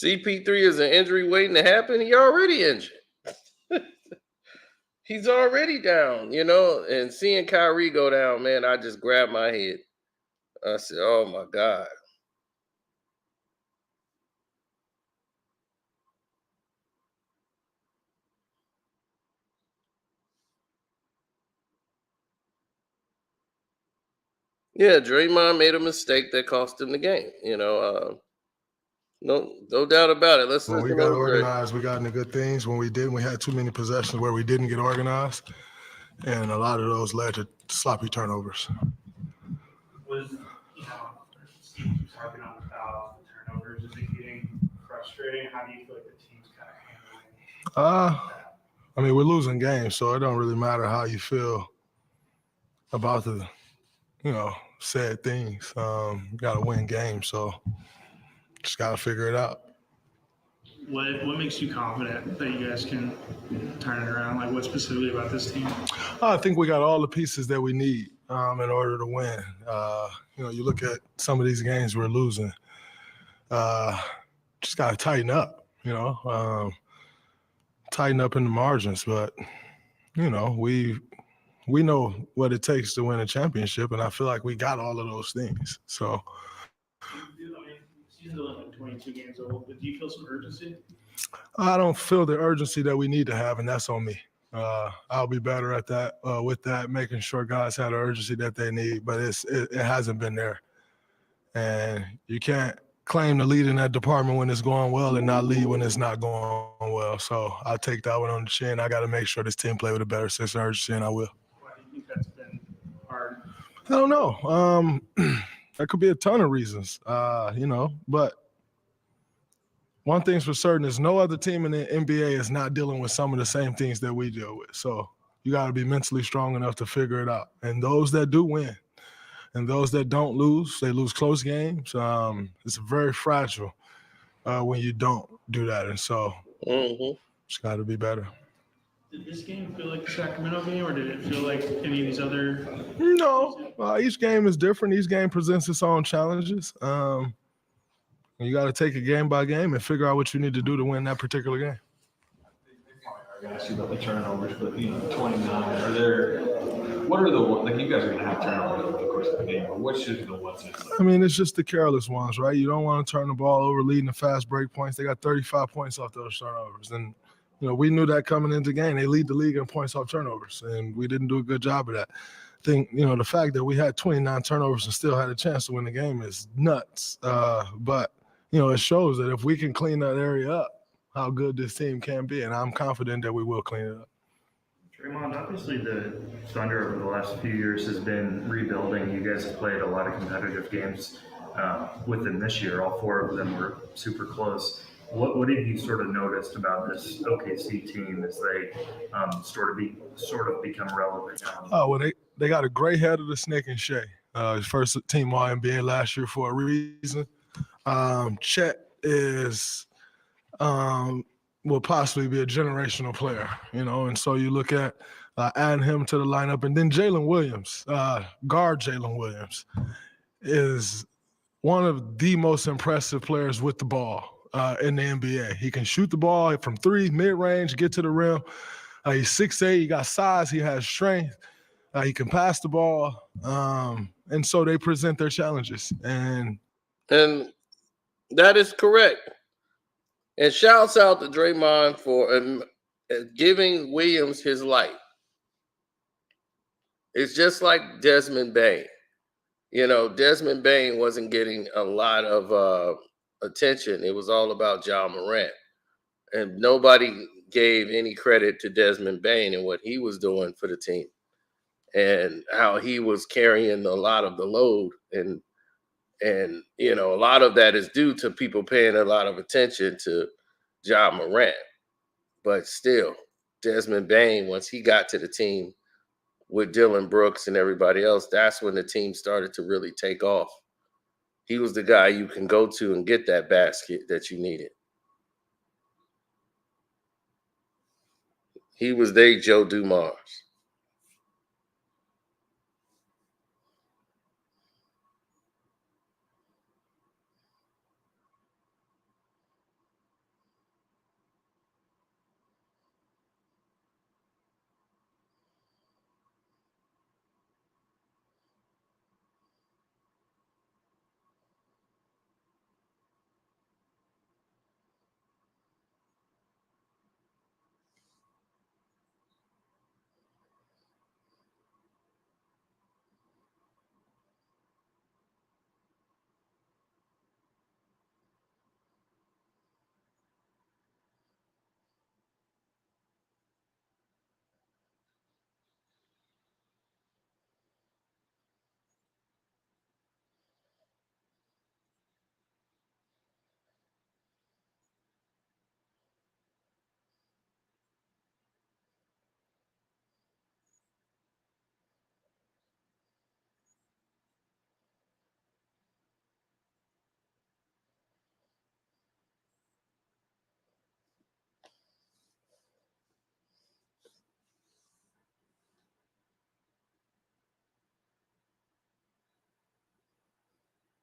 CP3 is an injury waiting to happen. He already injured. He's already down, and seeing Kyrie go down, man, I just grabbed my head. I said, oh my God. Yeah, Draymond made a mistake that cost him the game. No doubt about it. When we got organized, we got into good things. When we didn't, we had too many possessions where we didn't get organized, and a lot of those led to sloppy turnovers. Was harping on the fouls, the turnovers, is it getting frustrating? How do you feel like the team's kind of handling that? We're losing games, so it don't really matter how you feel about the, sad things. You got to win games, so just got to figure it out. What makes you confident that you guys can turn it around? Like, what specifically about this team? I think we got all the pieces that we need in order to win. You look at some of these games we're losing. Just got to tighten up, tighten up in the margins. But, we know what it takes to win a championship, and I feel like we got all of those things. So. Season's only 22 games old, but do you feel some urgency? I don't feel the urgency that we need to have, and that's on me. I'll be better at that, with that, making sure guys have the urgency that they need, but it hasn't been there. And you can't claim to lead in that department when it's going well and not lead when it's not going well. So I'll take that one on the chin. I got to make sure this team play with a better sense of urgency, and I will. Why do you think that's been hard? I don't know. There could be a ton of reasons, but one thing's for certain is no other team in the NBA is not dealing with some of the same things that we deal with. So you got to be mentally strong enough to figure it out. And those that do win and those that don't lose, they lose close games. It's very fragile when you don't do that. And so it's got to be better. Did this game feel like the Sacramento game, or did it feel like any of these other? No, each game is different. Each game presents its own challenges. You got to take it game by game and figure out what you need to do to win that particular game. I asked you about the turnovers, but 29. What are the like? You guys are gonna have turnovers over the course of the game, but what's just the ones that's like? I mean, it's just the careless ones, right? You don't want to turn the ball over, leading the fast break points. They got 35 points off those turnovers, and we knew that coming into the game. They lead the league in points off turnovers, and we didn't do a good job of that. I think the fact that we had 29 turnovers and still had a chance to win the game is nuts. But it shows that if we can clean that area up, how good this team can be, and I'm confident that we will clean it up. Draymond, obviously the Thunder over the last few years has been rebuilding. You guys have played a lot of competitive games with them this year. All 4 of them were super close. What have you sort of noticed about this OKC team as they sort of become relevant? Well, they got a gray head of the snake and Shea. His first team All NBA last year for a reason. Chet is will possibly be a generational player, and so you look at adding him to the lineup, and then Jalen Williams, guard Jalen Williams, is one of the most impressive players with the ball in the NBA. He can shoot the ball from 3, mid-range, get to the rim. He's 6'8", he got size, he has strength, he can pass the ball, and so they present their challenges. And that is correct. And shouts out to Draymond for giving Williams his light. It's just like Desmond Bain. Desmond Bain wasn't getting a lot of attention. It was all about Ja Morant. And nobody gave any credit to Desmond Bain and what he was doing for the team and how he was carrying a lot of the load. And a lot of that is due to people paying a lot of attention to Ja Morant. But still, Desmond Bain, once he got to the team with Dylan Brooks and everybody else, that's when the team started to really take off. He was the guy you can go to and get that basket that you needed. He was their Joe Dumars.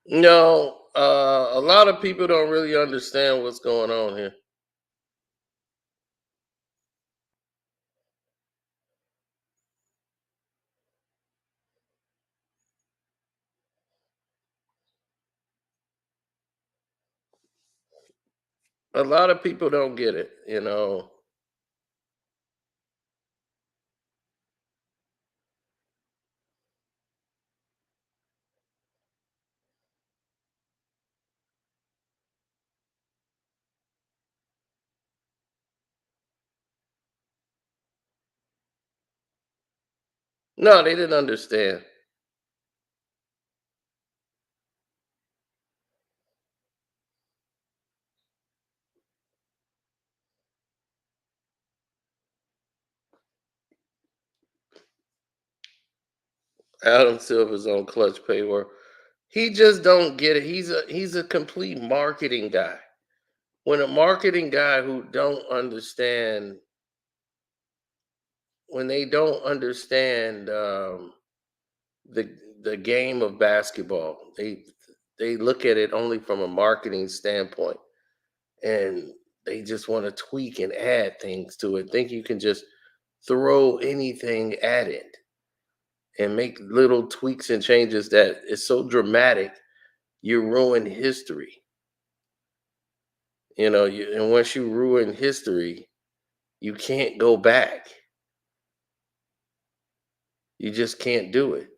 No, a lot of people don't really understand what's going on here. A lot of people don't get it. No, they didn't understand. Adam Silver's on Clutch Payware. He just don't get it. He's a complete marketing guy. When a marketing guy who don't understand, when they don't understand the game of basketball, they look at it only from a marketing standpoint, and they just want to tweak and add things to it. Think you can just throw anything at it and make little tweaks and changes that is so dramatic you ruin history. And once you ruin history, you can't go back. You just can't do it.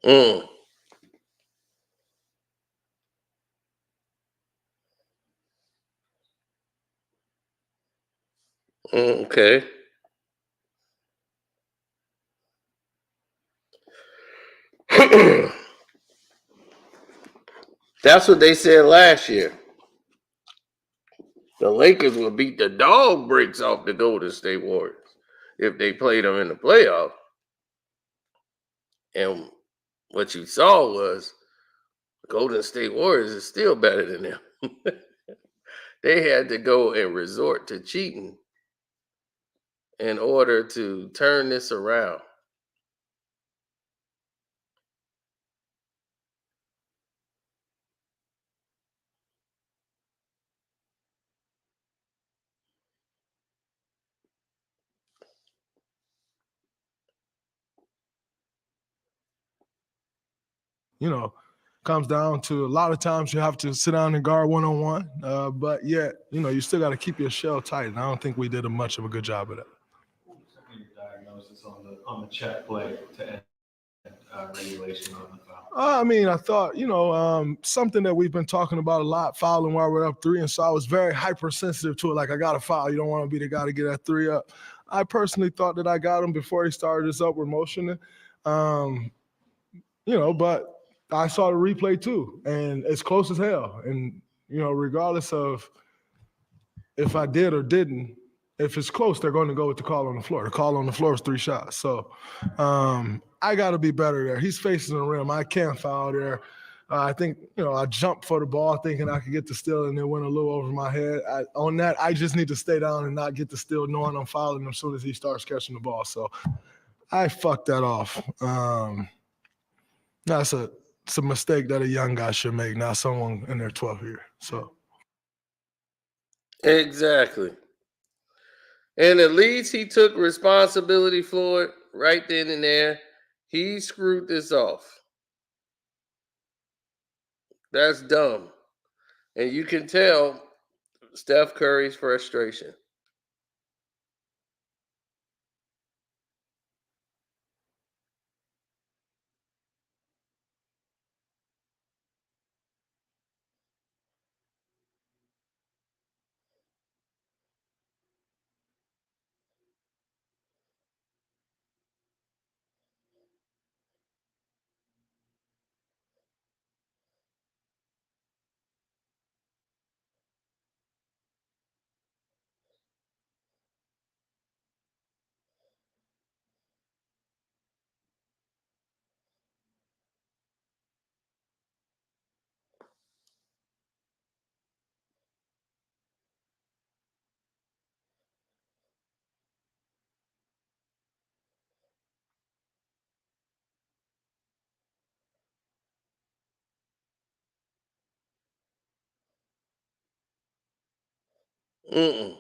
Mm, okay. That's what they said last year. The Lakers will beat the dog breaks off the Golden State Warriors if they played them in the playoff. And what you saw was Golden State Warriors is still better than them. They had to go and resort to cheating in order to turn this around. Comes down to a lot of times you have to sit down and guard one-on-one. But yet, you still got to keep your shell tight. And I don't think we did much of a good job of that. What was your diagnosis on the check play to end regulation on the foul? I thought, something that we've been talking about a lot, fouling while we're up 3. And so I was very hypersensitive to it. Like, I got to foul. You don't want to be the guy to get that 3 up. I personally thought that I got him before he started his upward motion. But I saw the replay too, and it's close as hell. And, regardless of if I did or didn't, if it's close, they're going to go with the call on the floor. The call on the floor is 3 shots. So I got to be better there. He's facing the rim. I can't foul there. I think, I jumped for the ball thinking I could get the steal, and it went a little over my head. On that, I just need to stay down and not get the steal, knowing I'm fouling him as soon as he starts catching the ball. So I fucked that off. It's a mistake that a young guy should make, not someone in their 12th year. So Exactly. And at least he took responsibility for it right then and there. He screwed this off. That's dumb. And you can tell Steph Curry's frustration. Mm-mm.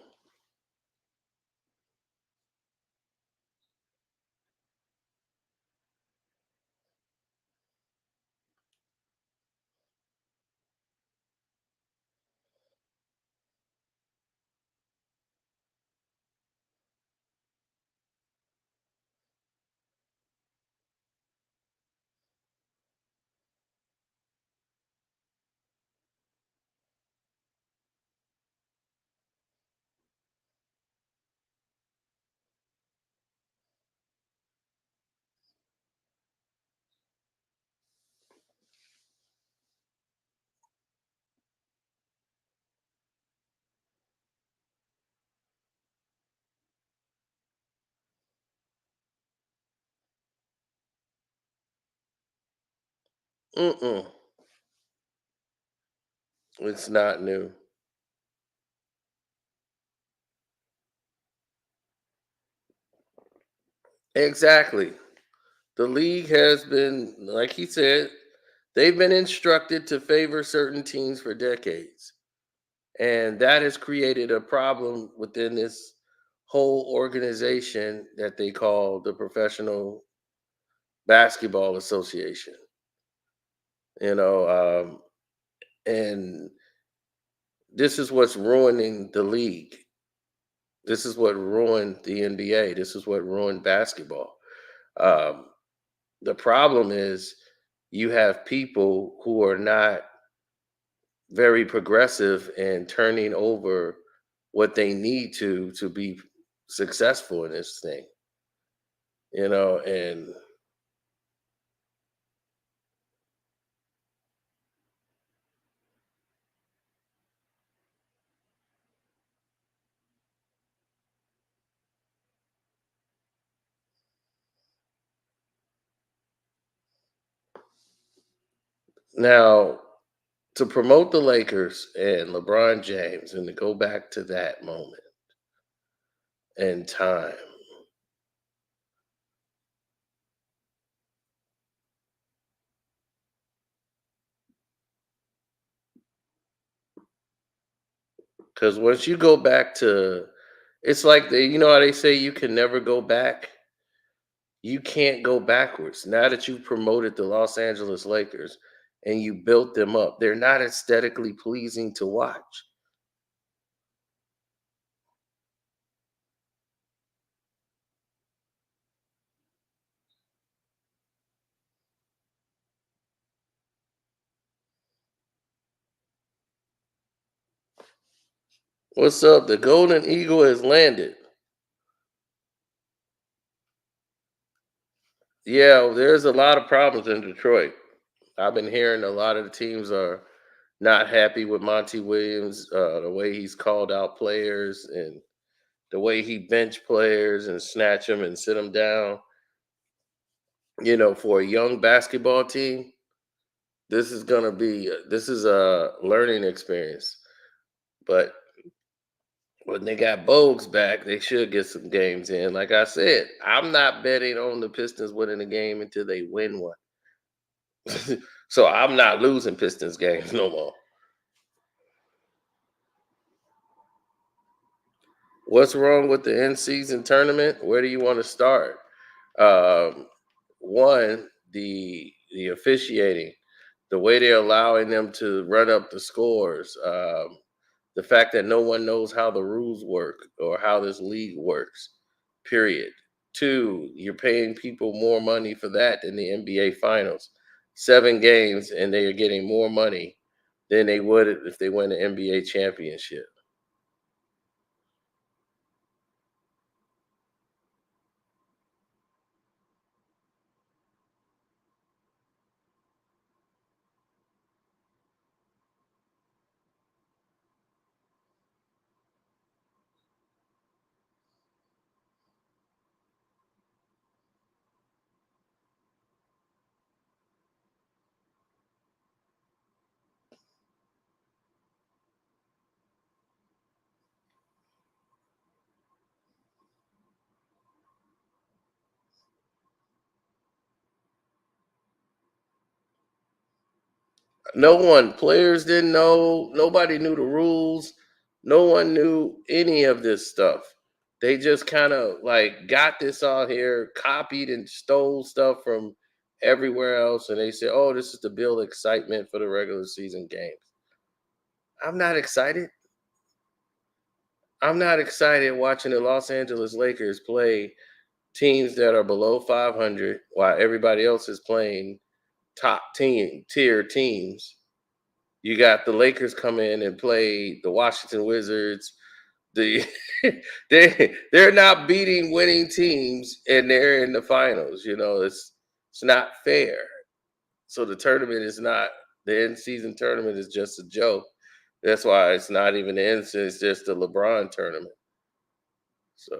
Mm-mm. It's not new. Exactly. The league has been, like he said, they've been instructed to favor certain teams for decades. And that has created a problem within this whole organization that they call the Professional Basketball Association. You know, and this is what's ruining the league. This is what ruined the NBA. This is what ruined basketball. Um, the problem is you have people who are not very progressive and turning over what they need to be successful in this thing. And now to promote the Lakers and LeBron James and to go back to that moment in time, because once you go back to, it's like how they say you can never go back. You can't go backwards. Now that you promoted the Los Angeles Lakers and you built them up, they're not aesthetically pleasing to watch. What's up? The Golden Eagle has landed. Yeah, there's a lot of problems in Detroit. I've been hearing a lot of the teams are not happy with Monty Williams, the way he's called out players and the way he bench players and snatch them and sit them down. For a young basketball team, this is a learning experience. But when they got Bogues back, they should get some games in. Like I said, I'm not betting on the Pistons winning a game until they win one. So I'm not losing Pistons games no more. What's wrong with the in-season tournament? Where do you want to start? Um, One, the officiating, the way they're allowing them to run up the scores, the fact that no one knows how the rules work or how this league works. Period. Two, you're paying people more money for that than the NBA Finals. 7 games, and they are getting more money than they would if they win the NBA championship. No one, players didn't know, nobody knew the rules, no one knew any of this stuff. They just kind of like got this on here, copied and stole stuff from everywhere else, and they said, "Oh, this is to build excitement for the regular season games." I'm not excited. I'm not excited watching the Los Angeles Lakers play teams that are below 500 while everybody else is playing top team tier teams. You got the Lakers come in and play the Washington Wizards. The they're not beating winning teams and they're in the finals. It's not fair. So the tournament is not, the end season tournament is just a joke. That's why it's not even the end season, it's just the LeBron tournament. So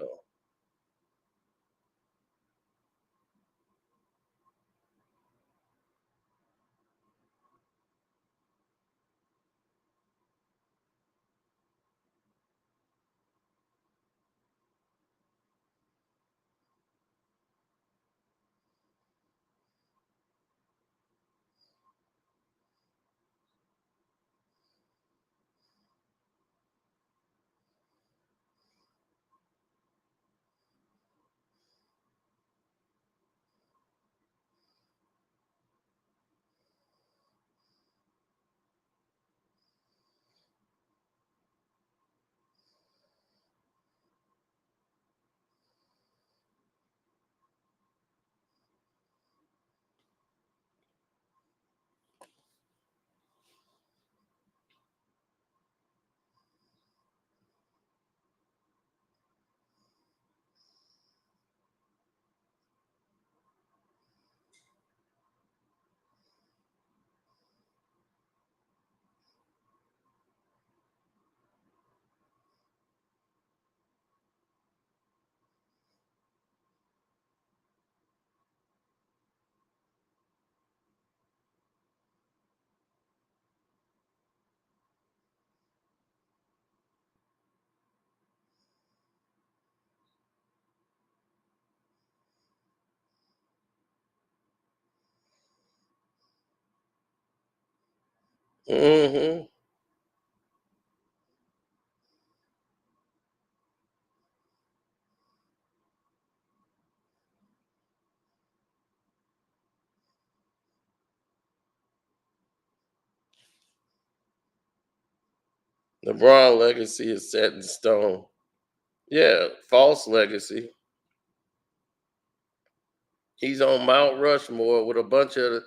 Mm-hmm. LeBron legacy is set in stone. Yeah, false legacy. He's on Mount Rushmore with a bunch of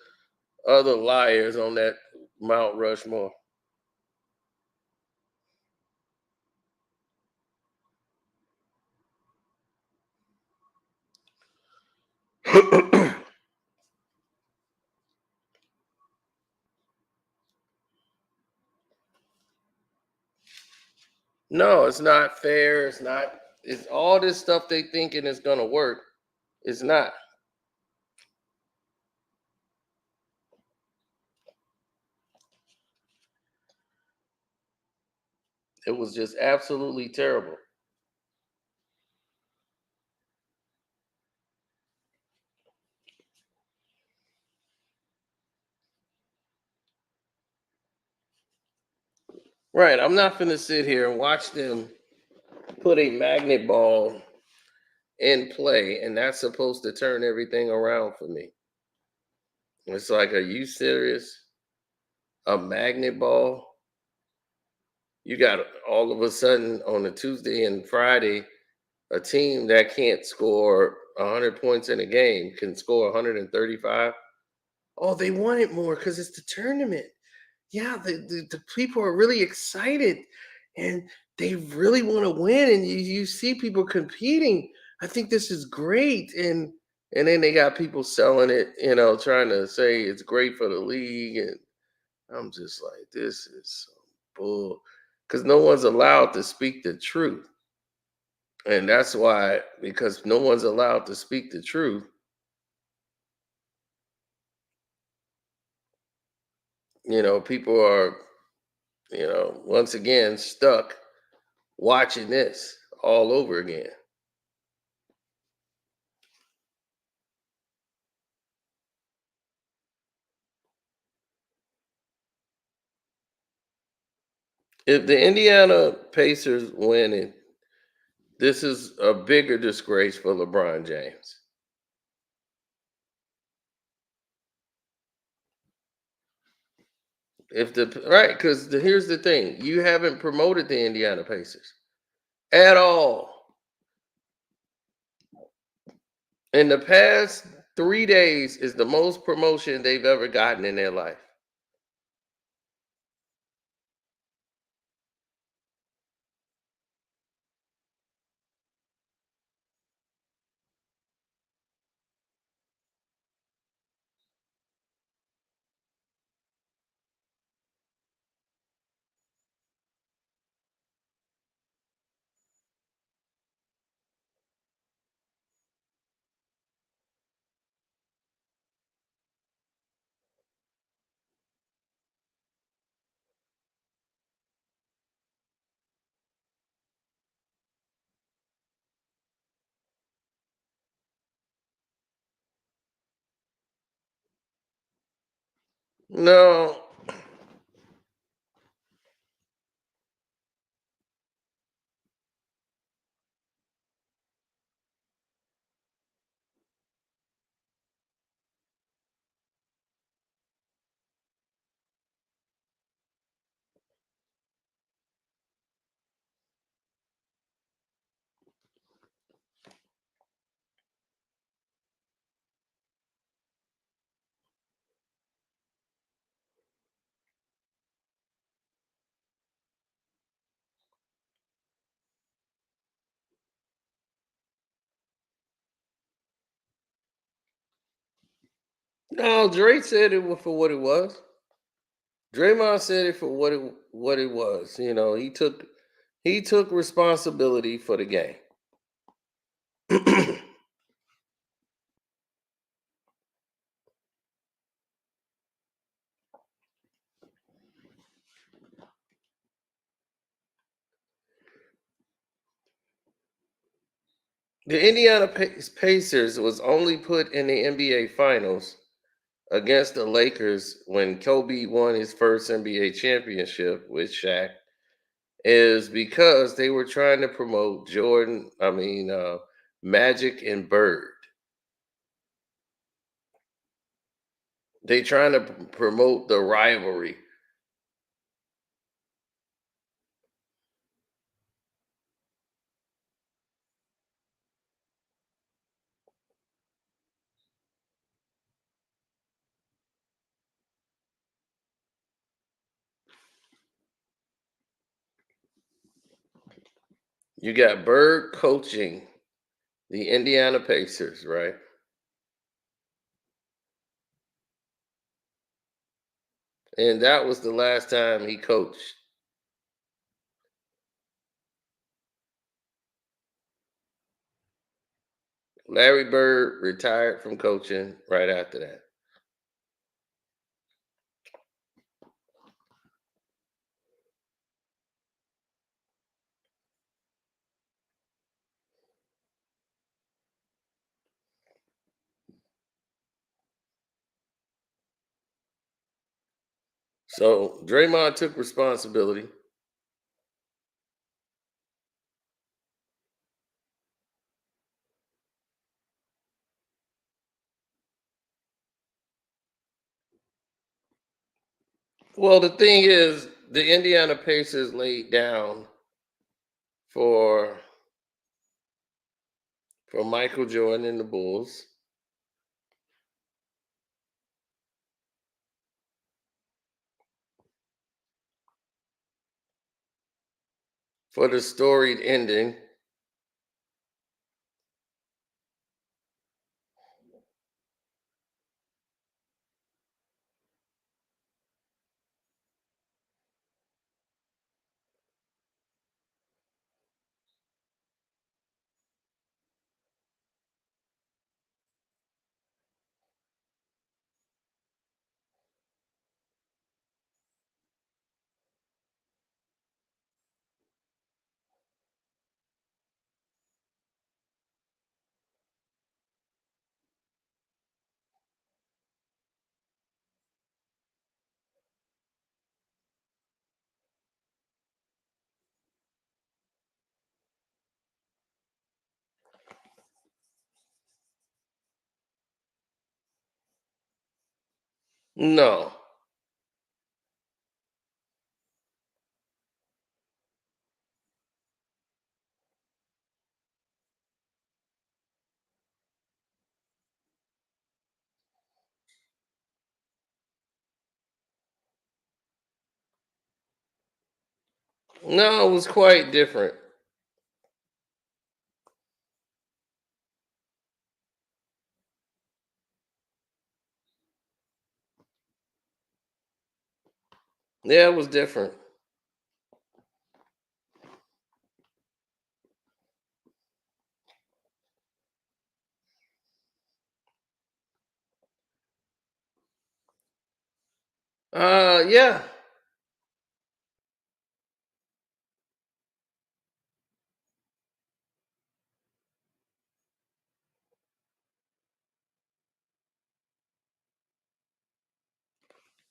other liars on that Mount Rushmore. No, it's not fair. It's not. It's all this stuff they thinking is gonna work. It's not. It was just absolutely terrible. Right. I'm not gonna sit here and watch them put a magnet ball in play, and that's supposed to turn everything around for me. It's like, are you serious? A magnet ball? You got all of a sudden on a Tuesday and Friday, a team that can't score 100 points in a game can score 135. Oh, they want it more because it's the tournament. Yeah, the people are really excited and they really want to win. And you see people competing. I think this is great. And then they got people selling it, trying to say it's great for the league. And I'm just like, this is some bull. Because no one's allowed to speak the truth. And that's why, because no one's allowed to speak the truth, people are, once again stuck watching this all over again. If the Indiana Pacers win it, this is a bigger disgrace for LeBron James. Right, because here's the thing: you haven't promoted the Indiana Pacers at all in the past 3 days. Is the most promotion they've ever gotten in their life. No, no. Dre said it was for what it was. Draymond said it for what it was. He took responsibility for the game. The Indiana Pacers was only put in the NBA Finals against the Lakers when Kobe won his first NBA championship with Shaq is because they were trying to promote Magic and Bird. They trying to promote the rivalry. You got Bird coaching the Indiana Pacers, right? And that was the last time he coached. Larry Bird retired from coaching right after that. So Draymond took responsibility. Well, the thing is, the Indiana Pacers laid down for Michael Jordan and the Bulls. For the storied ending. No. No, it was quite different. Yeah, it was different. Yeah.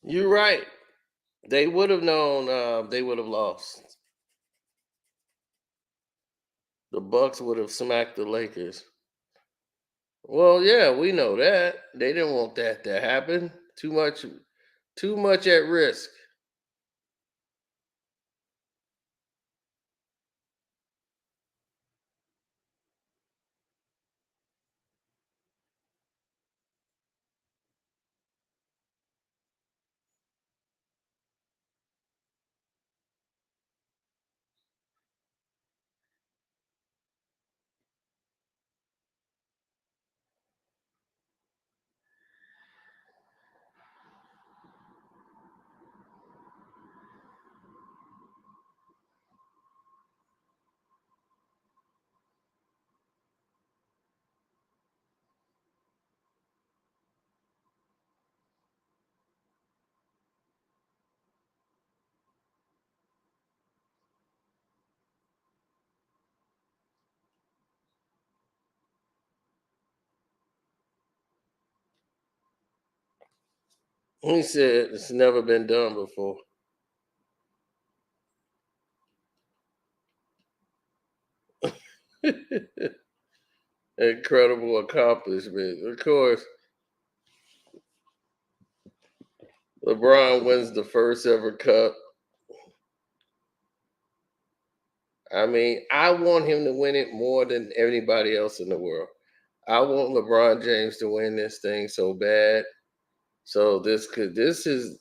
You're right. They would have known they would have lost. The Bucks would have smacked the Lakers. Well, yeah, we know that. They didn't want that to happen. Too much at risk. He said it's never been done before. Incredible accomplishment. Of course, LeBron wins the first ever cup. I mean, I want him to win it more than anybody else in the world. I want LeBron James to win this thing so bad. So this is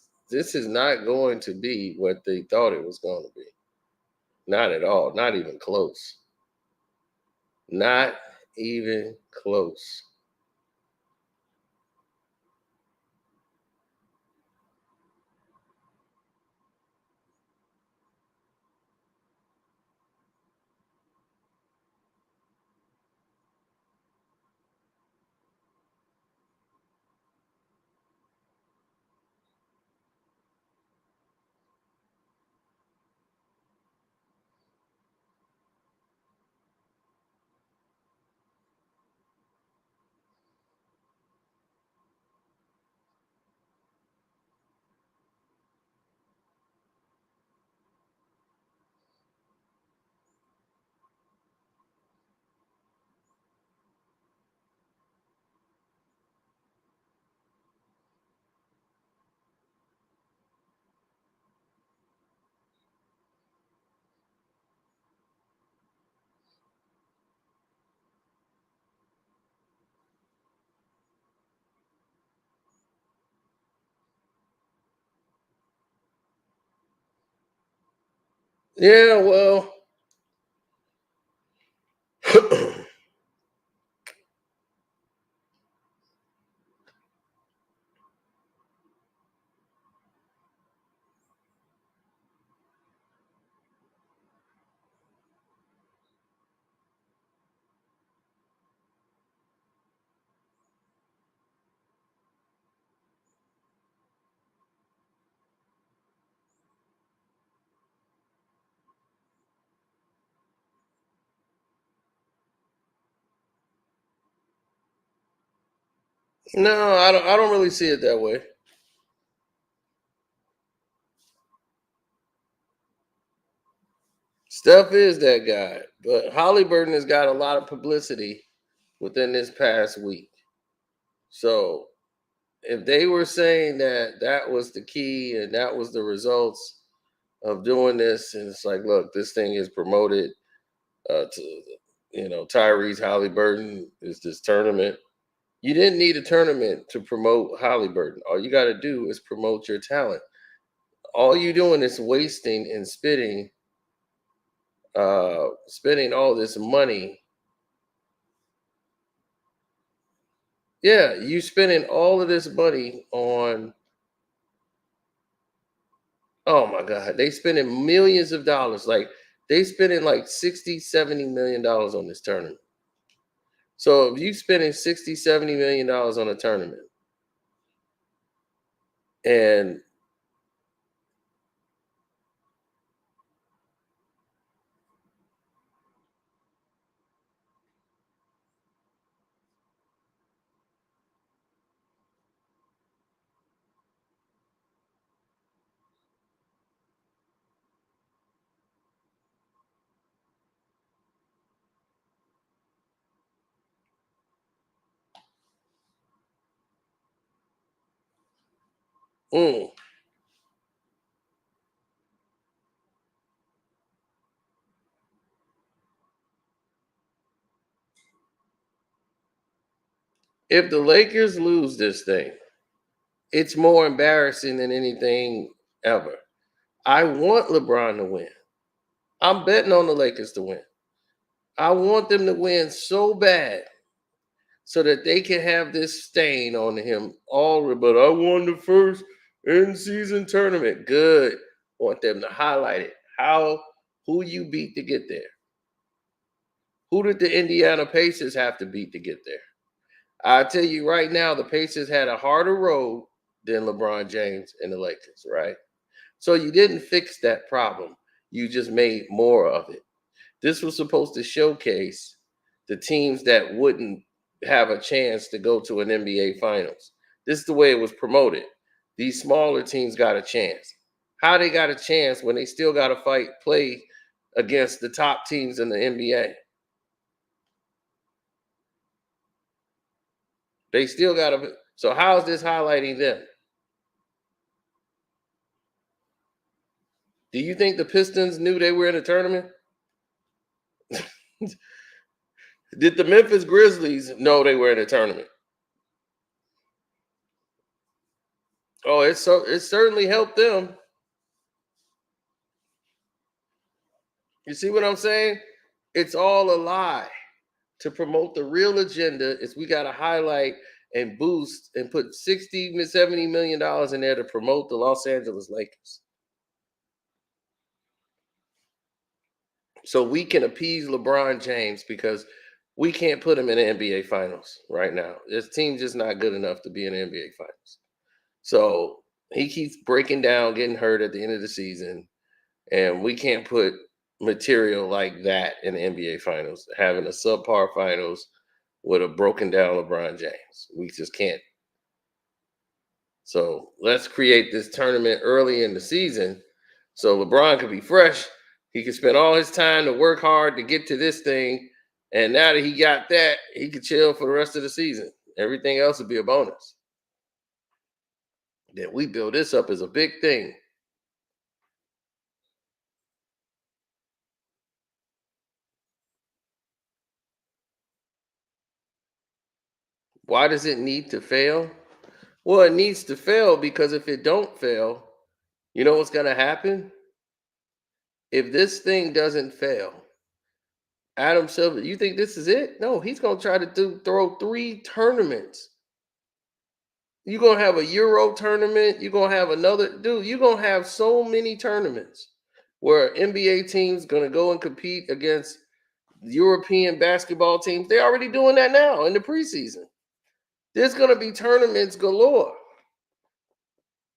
not going to be what they thought it was going to be. Not at all. Not even close. Not even close. Yeah, well. No, I don't really see it that way. Steph is that guy, but Halliburton has got a lot of publicity within this past week. So if they were saying that that was the key and that was the results of doing this, and it's like, look, this thing is promoted to, Tyrese Halliburton is this tournament. You didn't need a tournament to promote Halliburton. All you got to do is promote your talent. All you're doing is wasting and spending all this money. Yeah, you spending all of this money on. Oh my God, they spending millions of dollars. Like they spending like 60, 70 million dollars on this tournament. So if you spending 60, 70 million dollars on a tournament, and mm, if the Lakers lose this thing, it's more embarrassing than anything ever. I want LeBron to win. I'm betting on the Lakers to win. I want them to win so bad so that they can have this stain on him all. But I won the first in-season tournament. Good. Want them to highlight it. Who you beat to get there? Who did the Indiana Pacers have to beat to get there? I tell you right now, the Pacers had a harder road than LeBron James and the Lakers, right? So you didn't fix that problem. You just made more of it. This was supposed to showcase the teams that wouldn't have a chance to go to an NBA Finals. This is the way it was promoted. these smaller teams got a chance. How they got a chance when they still got to play against the top teams in the NBA? They still got to. So how is this highlighting them? Do you think the Pistons knew they were in a tournament? Did the Memphis Grizzlies know they were in a tournament? Oh, it certainly helped them. You see what I'm saying? It's all a lie. To promote the real agenda is we got to highlight and boost and put $60, $70 million in there to promote the Los Angeles Lakers. So we can appease LeBron James because we can't put him in the NBA Finals right now. This team's just not good enough to be in the NBA Finals. So he keeps breaking down, getting hurt at the end of the season, and we can't put material like that in the NBA Finals, having a subpar finals with a broken down LeBron James. We just can't. So let's create this tournament early in the season so LeBron could be fresh. He could spend all his time to work hard to get to this thing. And now that he got that, he could chill for the rest of the season. Everything else would be a bonus. That we build this up as a big thing. Why does it need to fail? Well, it needs to fail because if it don't fail, you know what's going to happen? If this thing doesn't fail, Adam Silver, you think this is it? No, he's going to try to throw 3 tournaments. You're going to have a Euro tournament. You're going to have another. Dude, you're going to have so many tournaments where NBA teams going to go and compete against European basketball teams. They're already doing that now in the preseason. There's going to be tournaments galore.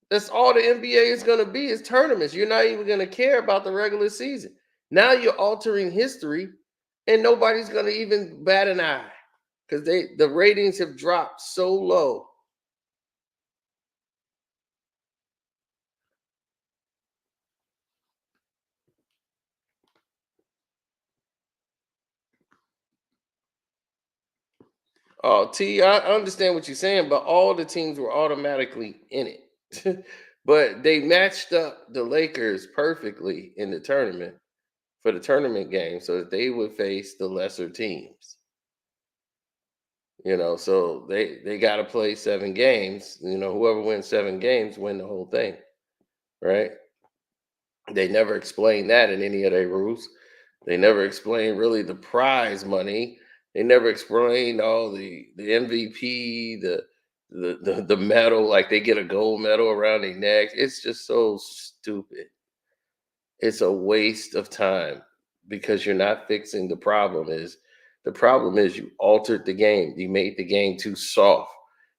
That's all the NBA is going to be is tournaments. You're not even going to care about the regular season. Now you're altering history, and nobody's going to even bat an eye because the ratings have dropped so low. Oh, T, I understand what you're saying, but all the teams were automatically in it. But they matched up the Lakers perfectly in the tournament for the tournament game so that they would face the lesser teams. So they got to play 7 games. Whoever wins 7 games win the whole thing, right? They never explained that in any of their rules. They never explained really the prize money. They never explained all the MVP, the medal, like they get a gold medal around their neck. It's just so stupid. It's a waste of time because you're not fixing the problem. The problem is you altered the game. You made the game too soft.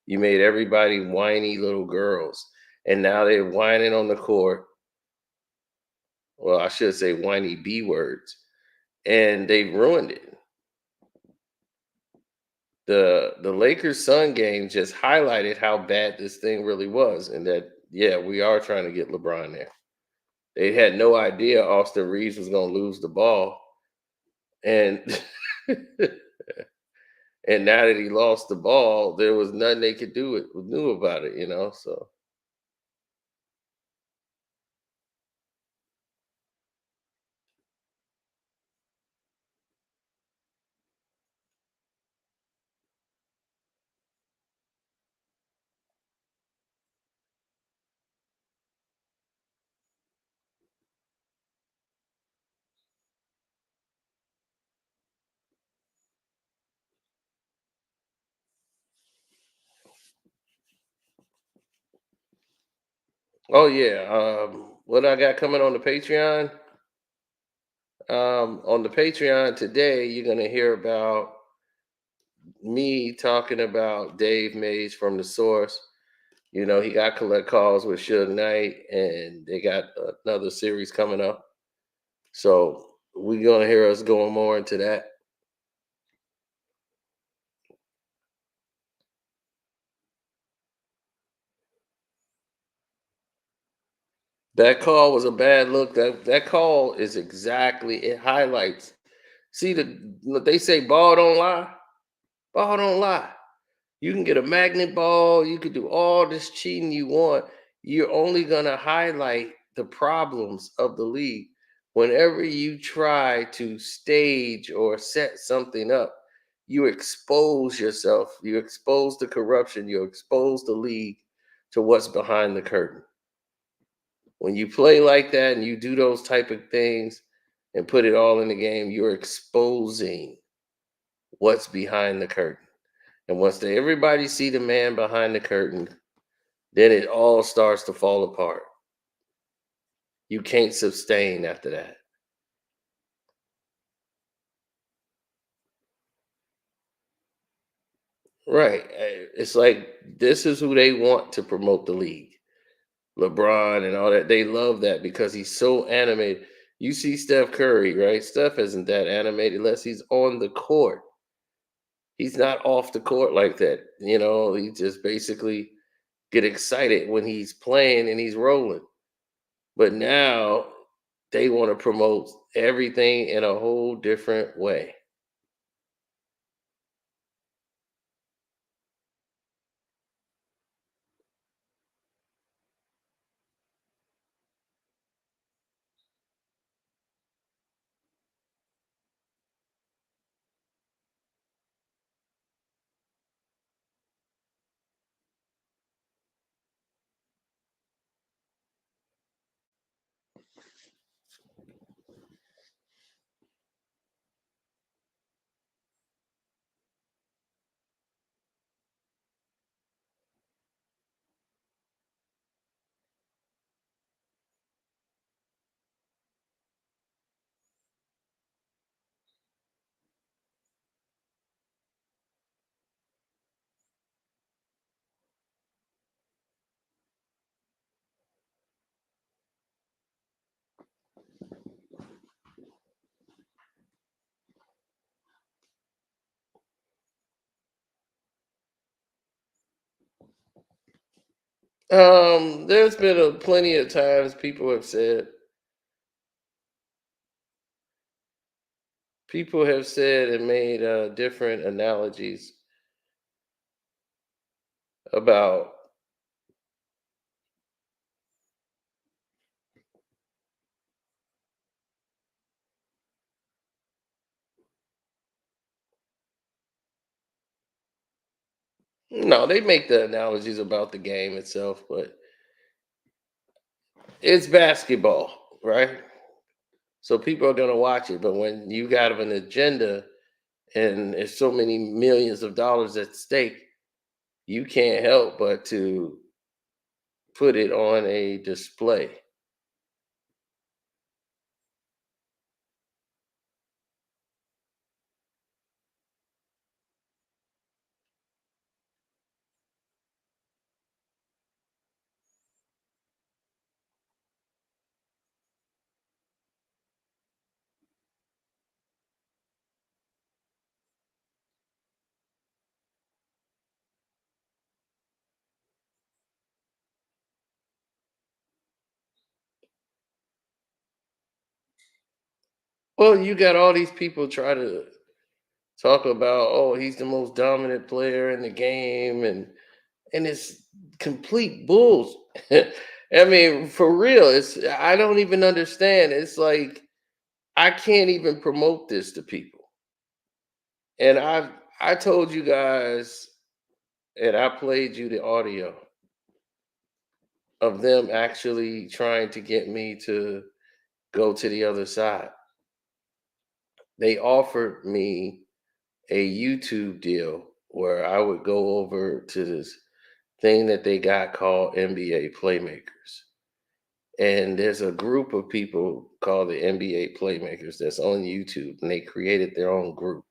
You made everybody whiny little girls. And now they're whining on the court. Well, I should say whiny B words. And they've ruined it. The Lakers Sun game just highlighted how bad this thing really was, and that we are trying to get LeBron there. They had no idea Austin Reeves was going to lose the ball, and and now that he lost the ball, there was nothing they could knew about it. So. Oh yeah. What I got coming on the Patreon? On the Patreon today, you're gonna hear about me talking about Dave Mays from The Source. He got collect calls with Suge Knight, and they got another series coming up. So we're gonna hear us going more into that. That call was a bad look. That call is exactly, it highlights. See, they say ball don't lie. Ball don't lie. You can get a magnet ball. You can do all this cheating you want. You're only gonna highlight the problems of the league. Whenever you try to stage or set something up, you expose yourself. You expose the corruption. You expose the league to what's behind the curtain. When you play like that and you do those type of things and put it all in the game, you're exposing what's behind the curtain. And once everybody see the man behind the curtain, then it all starts to fall apart. You can't sustain after that. Right. It's like this is who they want to promote the league. LeBron and all that. They love that because he's so animated. You see Steph Curry, right? Steph isn't that animated unless he's on the court. He's not off the court like that. He just basically get excited when he's playing and he's rolling. But now they want to promote everything in a whole different way. There's been plenty of times people have said and made different analogies about. No, they make the analogies about the game itself, but it's basketball, right? So people are going to watch it. But when you got an agenda and there's so many millions of dollars at stake, you can't help but to put it on a display. Well, you got all these people try to talk about, oh, he's the most dominant player in the game, and it's complete bulls. I mean, for real, I don't even understand. It's like I can't even promote this to people. And I told you guys, and I played you the audio of them actually trying to get me to go to the other side. They offered me a YouTube deal where I would go over to this thing that they got called NBA Playmakers. And there's a group of people called the NBA Playmakers that's on YouTube, and they created their own group.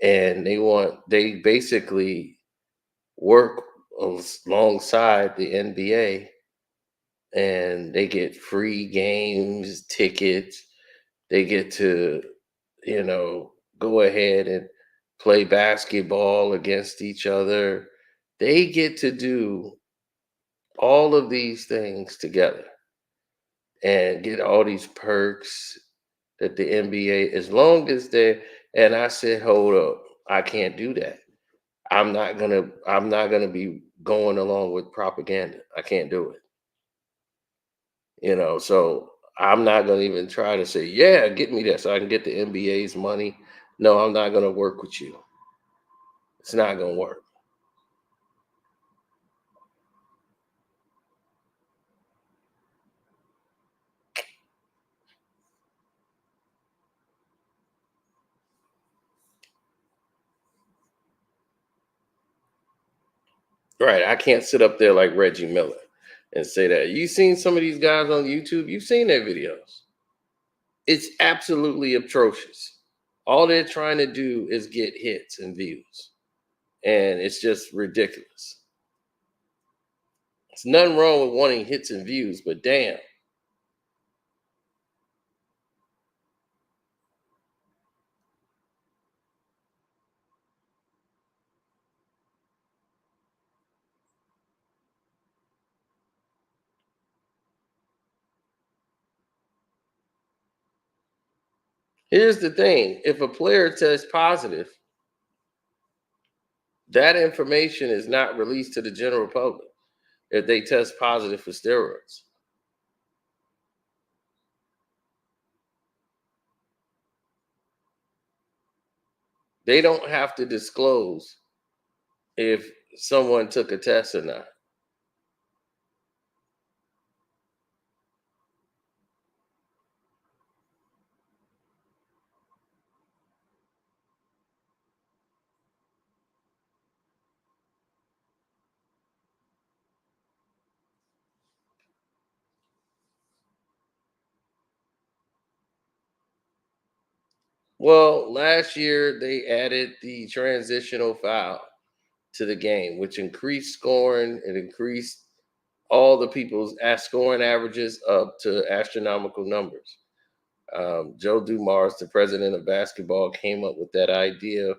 And they basically work alongside the NBA, and they get free games, tickets. They get to, go ahead and play basketball against each other. They get to do all of these things together. and get all these perks that the NBA, as long as they, and I said, hold up, I can't do that. I'm not gonna be going along with propaganda. I can't do it. So I'm not gonna even try to say, yeah, get me that so I can get the NBA's money. No, I'm not gonna work with you. It's not gonna work. Right. I can't sit up there like Reggie Miller and say that. You seen some of these guys on YouTube? You've seen their videos. It's absolutely atrocious. All they're trying to do is get hits and views. And it's just ridiculous. It's nothing wrong with wanting hits and views, but damn. Here's the thing. If a player tests positive, that information is not released to the general public if they test positive for steroids. They don't have to disclose if someone took a test or not. Well, last year they added the transitional foul to the game, which increased scoring. It increased all the people's scoring averages up to astronomical numbers. Joe Dumars, the president of basketball, came up with that idea,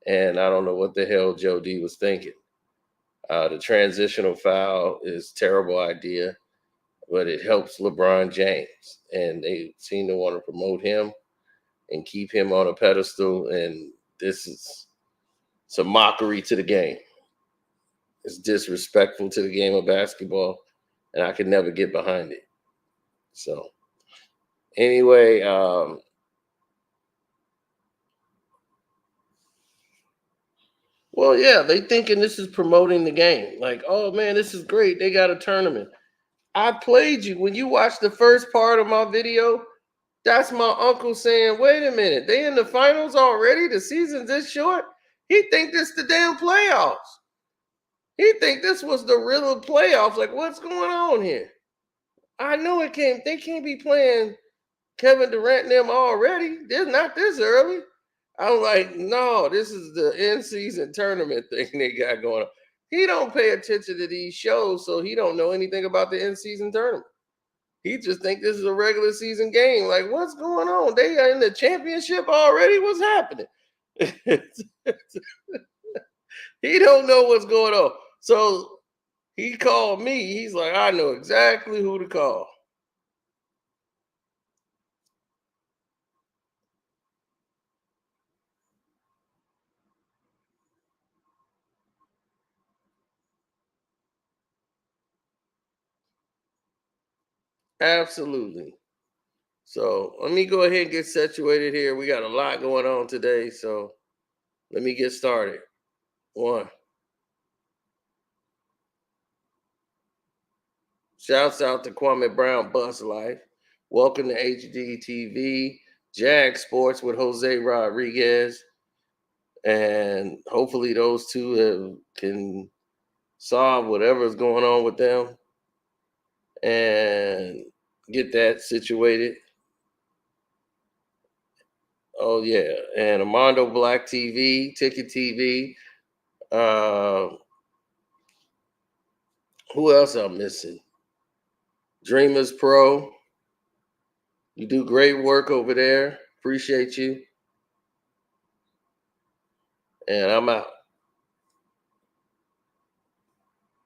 and I don't know what the hell Joe D was thinking. The transitional foul is a terrible idea, but it helps LeBron James, and they seem to want to promote him and keep him on a pedestal. And this is some mockery to the game. It's disrespectful to the game of basketball, and I could never get behind it. So, anyway, well, yeah, they thinking this is promoting the game. Like, oh man, this is great. They got a tournament. I played you. When you watch the first part of my video, that's my uncle saying, wait a minute, they in the finals already? The season's this short? He think this the damn playoffs. He think this was the real playoffs. Like, what's going on here? I know it can't. They can't be playing Kevin Durant and them already. They're not this early. I'm like, no, this is the in-season tournament thing they got going on. He don't pay attention to these shows, so he don't know anything about the in-season tournament. He just think this is a regular season game. Like, what's going on? They are in the championship already? What's happening? He don't know what's going on. So he called me. He's like, I know exactly who to call. Absolutely. So let me go ahead and get situated here. We got a lot going on today. So let me get started. One. Shouts out to Kwame Brown, Bus Life. Welcome to HDTV, Jag Sports with Jose Rodriguez. And hopefully those two can solve whatever's going on with them and get that situated. Oh, yeah. And Armando Black TV, Ticket TV. Who else I'm missing? Dreamers Pro. You do great work over there. Appreciate you. And I'm out.